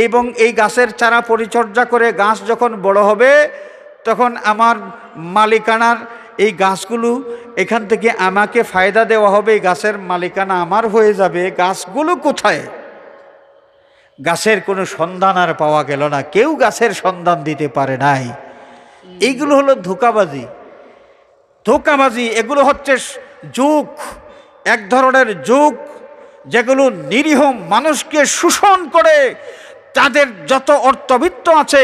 এবং এই গাছের চারা পরিচর্যা করে গাছ যখন বড় হবে তখন আমার মালিকানার এই গাছগুলো এখান থেকে আমাকে ফায়দা দেওয়া হবে, এই গাছের মালিকানা আমার হয়ে যাবে। গাছগুলো কোথায়? গাছের কোনো সন্ধান আর পাওয়া গেল না, কেউ গাছের সন্ধান দিতে পারে নাই। এইগুলো হলো ধোঁকাবাজি। ধোঁকাবাজি এগুলো হচ্ছে যুগ, এক ধরনের যুগ যেগুলো নিরীহ মানুষকে শোষণ করে যাদের যত অর্থবিত্ত আছে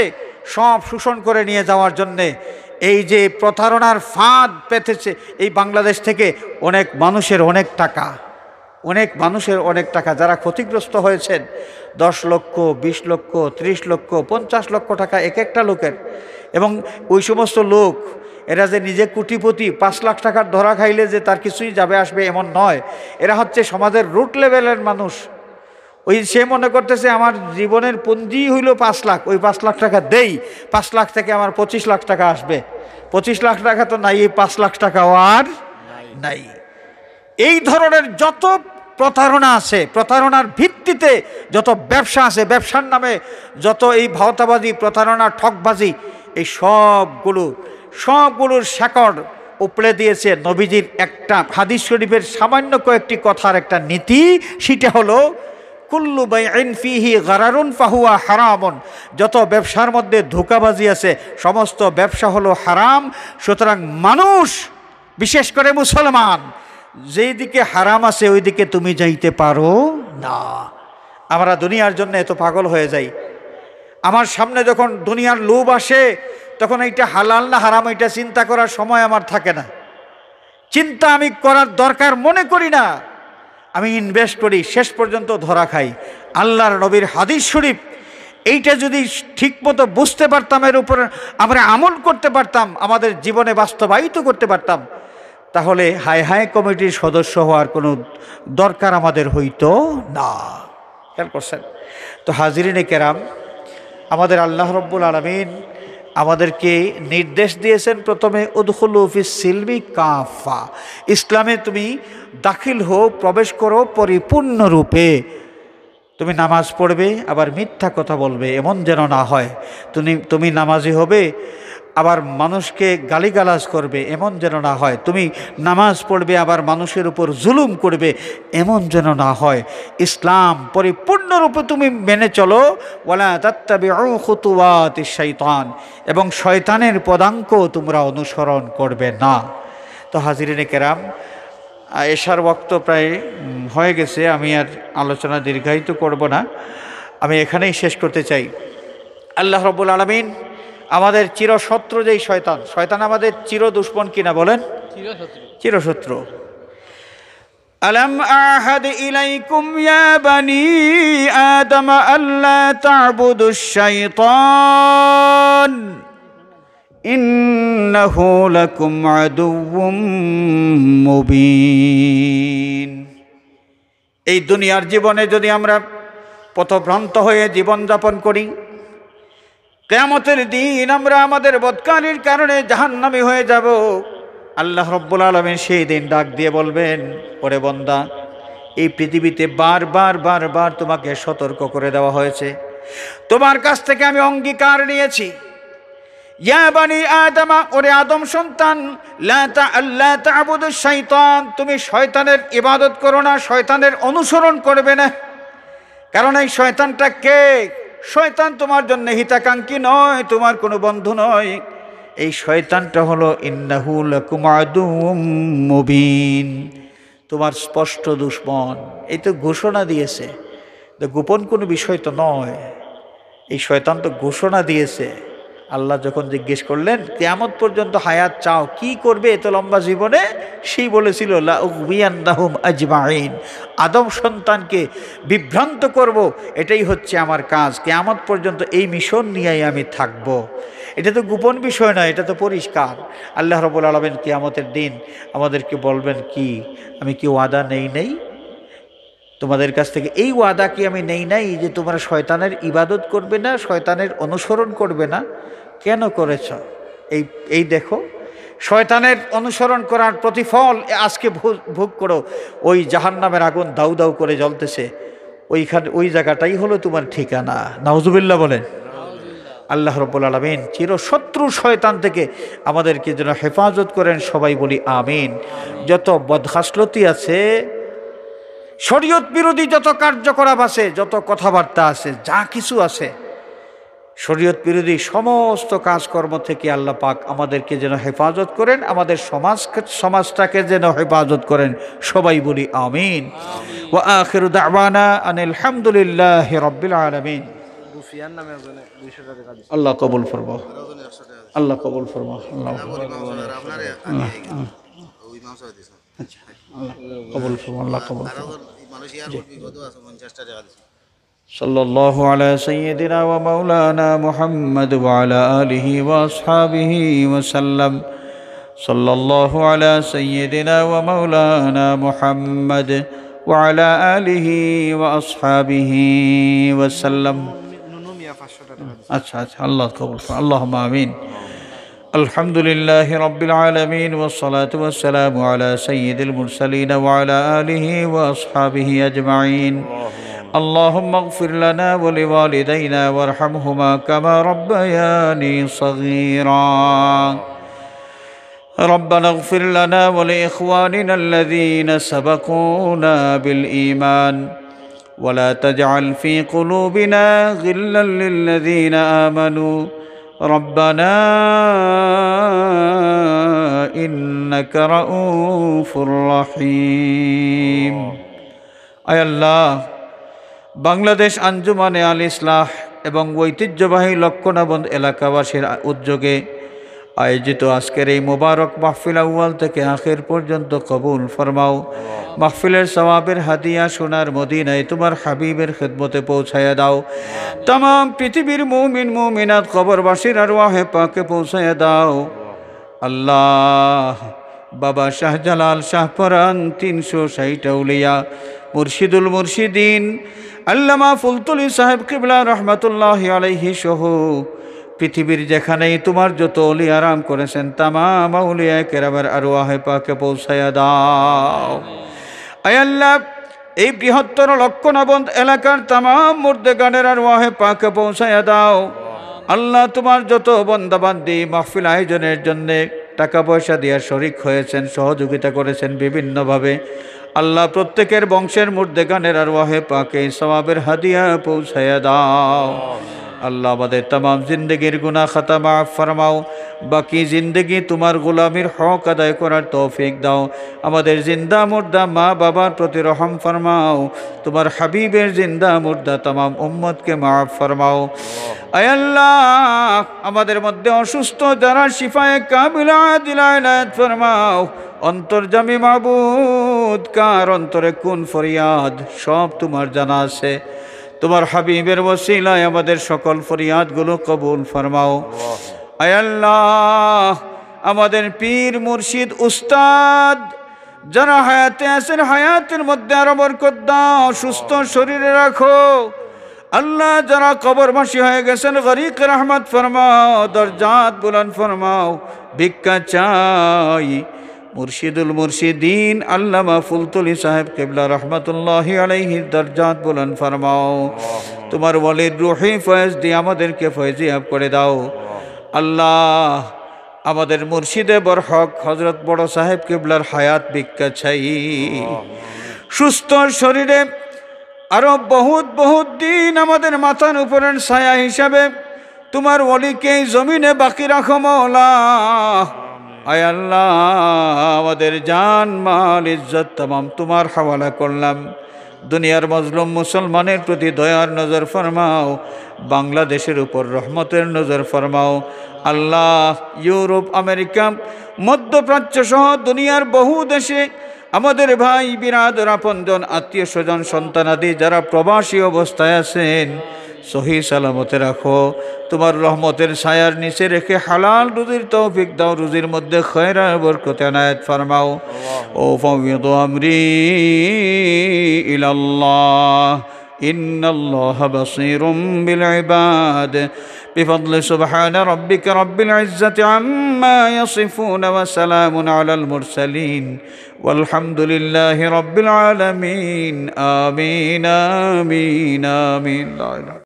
সব শোষণ করে নিয়ে যাওয়ার জন্যে এই যে প্রতারণার ফাঁদ পেতেছে এই বাংলাদেশ থেকে অনেক মানুষের অনেক টাকা যারা ক্ষতিগ্রস্ত হয়েছেন 10 লক্ষ 20 লক্ষ 30 লক্ষ 50 লক্ষ টাকা এক একটা লোকের। এবং ওই সমস্ত লোক এরা যে নিজে কোটিপতি 5 লাখ টাকার ধরা খাইলে যে তার কিছুই যাবে আসবে এমন নয়। এরা হচ্ছে সমাজের রুট লেভেলের মানুষ। ওই সে মনে করতেছে আমার জীবনের পুঁজি হইল 5 লাখ, ওই 5 লাখ টাকা দেই, 5 লাখ থেকে আমার 25 লাখ টাকা আসবে। 25 লাখ টাকা তো নাই, এই 5 লাখ টাকাও আর নাই। এই ধরনের যত প্রতারণা আছে, প্রতারণার ভিত্তিতে যত ব্যবসা আছে, ব্যবসার নামে যত এই ভাওতাবাজি, প্রতারণা, ঠকবাজি, এই সবগুলোর শেকড় উপড়ে দিয়েছে নবীজির একটা হাদিস শরীফের সামান্য কয়েকটি কথার একটা নীতি। সেটা হলো কুল্লু বাইইন ফিহি গারারুন ফাহুয়া হারামুন। যত ব্যবসার মধ্যে ধোঁকাবাজি আছে সমস্ত ব্যবসা হলো হারাম। সুতরাং মানুষ, বিশেষ করে মুসলমান, যেই দিকে হারাম আছে ওই দিকে তুমি যাইতে পারো না। আমরা দুনিয়ার জন্য এত পাগল হয়ে যাই। আমার সামনে যখন দুনিয়ার লোভ আসে তখন এইটা হালাল না হারাম এটা চিন্তা করার সময় আমার থাকে না। চিন্তা আমি করার দরকার মনে করি না, আমি ইনভেস্ট করি, শেষ পর্যন্ত ধরা খাই। আল্লাহর নবীর হাদিস শরীফ এইটা যদি ঠিকমতো বুঝতে পারতাম, এর উপর আমরা আমল করতে পারতাম, আমাদের জীবনে বাস্তবায়িত করতে পারতাম, তাহলে হায় হায় কমিটির সদস্য হওয়ার কোনো দরকার আমাদের হইতো না। খেয়াল করছেন তো হাজিরিনে কেরাম, আমাদের আল্লাহ রব্বুল আলামিন আমাদেরকে নির্দেশ দিয়েছেন প্রথমে উদখুলু ফিস সিলমি কাফা, ইসলামে তুমি দাখিল হও, প্রবেশ করো পরিপূর্ণরূপে। তুমি নামাজ পড়বে আবার মিথ্যা কথা বলবে এমন যেন না হয়। তুমি নামাজি হবে আবার মানুষকে গালিগালাজ করবে এমন যেন না হয়। তুমি নামাজ পড়বে আবার মানুষের উপর জুলুম করবে এমন যেন না হয়। ইসলাম পরিপূর্ণরূপে তুমি মেনে চলো। ওয়ালা তাত্তাবিউ খুতুওয়াতিশ শাইতান, এবং শয়তানের পদাঙ্ক তোমরা অনুসরণ করবে না। তো হাজিরিনে কেরাম, এশার ওয়াক্ত প্রায় হয়ে গেছে, আমি আর আলোচনা দীর্ঘায়িত করব না, আমি এখানেই শেষ করতে চাই। আল্লাহ রাব্বুল আলামিন আমাদের চিরশত্রু যেই শয়তান আমাদের চির দুশ্মন কিনা বলেন? চিরশত্রু। আলাম আহাদ ইলাইকুম ইয়া বানি আদম আল্লা তা'বুদুশ শাইতান ইন্নাহু লাকুম আদুউম মুবিন। এই দুনিয়ার জীবনে যদি আমরা পথভ্রান্ত হয়ে জীবনযাপন করি, কিয়ামতের দিন আমরা আমাদের বদকারির কারণে জাহান্নামী হয়ে যাব। আল্লাহ রব্বুল আলামিন সেই দিন ডাক দিয়ে বলবেন, ওরে বান্দা, এই পৃথিবীতে বারবার তোমাকে সতর্ক করে দেওয়া হয়েছে, তোমার কাছ থেকে আমি অঙ্গীকার নিয়েছি, ইয়া বানি আদম, ওরে আদম সন্তান, লা তা'বুদুশ শাইতান, তুমি শয়তানের ইবাদত করো না, শয়তানের অনুসরণ করবে না। কারণ এই শয়তানটা কে? শয়তান তোমার জন্য হিতাকাঙ্ক্ষী নয়, তোমার কোনো বন্ধু নয়। এই শয়তানটা হলো ইন্নাহু লাকুম আদুউম মুবিন, তোমার স্পষ্ট দুশমন। এই তো ঘোষণা দিয়েছে, তো গোপন কোনো বিষয় তো নয়। এই শয়তান তো ঘোষণা দিয়েছে। আল্লাহ যখন জিজ্ঞেস করলেন কিয়ামত পর্যন্ত হায়াত চাও, কি করবে এত লম্বা জীবনে? সেই বলেছিল লা উগবিয়ান্নাহুম আজমাইন, আদম সন্তানকে বিভ্রান্ত করব, এটাই হচ্ছে আমার কাজ। কিয়ামত পর্যন্ত এই মিশন নিয়েই আমি থাকব। এটা তো গোপন বিষয় নয়, এটা তো পরিষ্কার। আল্লাহ রাব্বুল আলামিন কিয়ামতের দিন আমাদেরকে বলবেন কি, আমি কি ওয়াদা নেই তোমাদের কাছ থেকে? এই ওয়াদা কি আমি নেই যে তোমরা শয়তানের ইবাদত করবে না, শয়তানের অনুসরণ করবে না? কেন করেছ? এই দেখো, শয়তানের অনুসরণ করার প্রতিফল আজকে ভোগ করো। ওই জাহান্নামের আগুন দাউ দাউ করে জ্বলতেছে, ওই জায়গাটাই হলো তোমার ঠিকানা। নাউজুবিল্লাহ বলেন। আল্লাহ রাব্বুল আলামিন চিরশত্রু শয়তান থেকে আমাদেরকে যেন হেফাজত করেন, সবাই বলি আমিন। যত বদহাসলতি আছে, শরীয়ত বিরোধী যত কার্যকলাপ আছে, যত কথাবার্তা আছে, যা কিছু আছে, শরীয়ত বিরোধী সমস্ত কাজকর্ম থেকে আল্লাহ পাক আমাদেরকে যেন হেফাজত করেন, আমাদের সমাজটাকে যেন হেফাজত করেন, সবাই বলি আমিন। ওয়া আখিরু দাওয়ানা আনিল হামদুলিল্লাহি রাব্বিল আলামিন। সুফিয়ান নামে একজনে 200 টাকা দিছে। আল্লাহ কবুল ফরমাও, আল্লাহ কবুল ফরমাও, আল্লাহ আচ্ছা, আল্লাহ কবুল ফরমাও, আল্লাহ কবুল ফরমাও। সাল্লাল্লাহু আলা সাইয়্যিদিনা ওয়া মাওলানা মুহাম্মদ ওয়া আলা আলিহি ওয়া আসহাবিহি ওয়া সাল্লাম। সাল্লাল্লাহু আলা সাইয়্যিদিনা ওয়া মাওলানা মুহাম্মদ ওয়া আলা আলিহি ওয়া আসহাবিহি ওয়া সাল্লাম। নুনু মিয়া 500 টাকা দিছে। আচ্ছা আচ্ছা, আল্লাহ কবুল ফরমাও, আল্লাহুম্মা আমিন। আলহামদুলিল্লাহি রাব্বিল আলামিন ওয়াস সালাতু ওয়াস সালামু আলা সাইয়্যিদিল মুরসালিন ওয়া আলা আলিহি ওয়া আসহাবিহি আজমাইন। اللهم اغفر لنا ولوالدينا وارحمهما كما ربياني صغيرا. ربنا اغفر لنا ولإخواننا الذين سبقونا بالإيمان ولا تجعل في قلوبنا غلا للذين آمنوا ربنا إنك رؤوف رحيم. আয় আল্লাহ, বাংলাদেশ আঞ্জুমানে আল ইসলাহ এবং ঐতিহ্যবাহী লক্ষণাবন্দ এলাকাবাসীর উদ্যোগে আয়োজিত আজকের এই মোবারক মাহফিল আউয়াল থেকে আখির পর্যন্ত কবুল ফরমাও। মাহফিলের সওয়াবের হাদিয়া সোনার মদিনায় তোমার হাবিবের খেদমতে পৌঁছায়া দাও। तमाम পৃথিবীর মুমিন মুমিনাত কবরবাসীর আরওয়াহে পাকে পৌঁছায়া দাও। আল্লাহ, বাবা শাহজালাল শাহপরান 360 আউলিয়া মুর্শিদুল মুর্শিদিন আল্লামা ফুলতুলি সাহেব কিবলা রহমাতুল্লাহি আলাইহি সহ পৃথিবীর যেখানেই তোমার যত ওলি আরাম করেছেন তামাম আউলিয়া কেরামের আরওয়াহে পাকে পৌঁছায়া দাও। আয় আল্লাহ, এই বৃহত্তর লক্ষণাবন্দ এলাকার তামাম মুর্দেগানের আরওয়াহে পাকে পৌঁছায়া দাও। আল্লাহ, তোমার যত বান্দাবান্দি মাহফিল আয়োজনের জন্যে টাকা পয়সা দিয়ে শরিক হয়েছেন, সহযোগিতা করেছেন বিভিন্নভাবে, আল্লাহ প্রত্যেকের বংশের মুর্দেগানের আরওয়াহে পাকে সওয়াবের হাদিয়া পৌঁছায়া দাও। আল্লাহ, আমাদের तमाम জিন্দেগির গুনাহ খাতা মাফ ফরমাও। বাকি জিন্দেগি তোমার গোলামির হক আদায় করার তৌফিক দাও। আমাদের জিন্দা মুর্দা মা বাবার প্রতি রহম ফরমাও। তোমার হাবিবের জিন্দা মুর্দা तमाम উম্মতকে মাফ ফরমাও। আয় আল্লাহ, আমাদের মধ্যে অসুস্থ যারা শিফায়ে কামিলা আদিলা ইনায়াত ফরমাও। অন্তর্যামী মাবুদ, কার অন্তরে কোন ফরিয়াদ সব তোমার জানা আছে। তোমার হাবিবের ওসিলায় আমাদের সকল ফরিয়াদগুলো কবুল ফরমাও। আয় আল্লাহ, আমাদের পীর মুর্শিদ উস্তাদ যারা হায়াতে আছেন হায়াতের মধ্যে আরো বরকত দাও, সুস্থ শরীরে রাখো। আল্লাহ, যারা কবরবাসী হয়ে গেছেন গরিক রহমত ফরমাও, দরজাত বুলন্দ ফরমাও। ভিক্ষা চাই মুর্শিদুল মুর্শিদিন আল্লামা ফুলতুলি সাহেব কিবলা রহমতুল্লাহি আলাইহি দরজাত বুলন্দ ফরমাও। তোমার ওয়ালির রুহি ফয়েজ দিয়ে আমাদেরকে ফয়েজিয়াব করে দাও। আল্লাহ, আমাদের মুর্শিদে বরহক হযরত বড় সাহেব কিবলার হায়াত ভিক্ষা চাই। সুস্থ শরীরে আরো বহুত দিন আমাদের মাথার উপরের ছায়া হিসাবে তোমার ওয়ালিকে জমিনে বাকি রাখো মওলা। আয় আল্লাহ, আমাদের জান মাল ইজ্জত तमाम তোমার হাওয়ালা করলাম। দুনিয়ার মজলুম মুসলমানের প্রতি দয়ার নজর ফরমাও। বাংলাদেশের উপর রহমতের নজর ফরমাও। আল্লাহ, ইউরোপ, আমেরিকা, মধ্যপ্রাচ্য সহ দুনিয়ার বহু দেশে আমাদের ভাই বিরাদর আপনজন আত্মীয় স্বজন সন্তানাদি যারা প্রবাসী অবস্থায় আছেন সহি সালামতে রাখো। তোমার রহমতের ছায়ার নিচে রেখে হালাল রুজির তৌফিক দাও। রুজির মধ্যে খয়রা বরকত এনায়েত ফরমাও। ও ফাওয়িদু আমরি ইলাল্লাহ ইন্নাল্লাহা বাসীরুম বিল ইবাদ। بفضل سبحان ربك رب العزة عما يصفون وسلام على المرسلين والحمد لله رب العالمين آمين آمين آمين.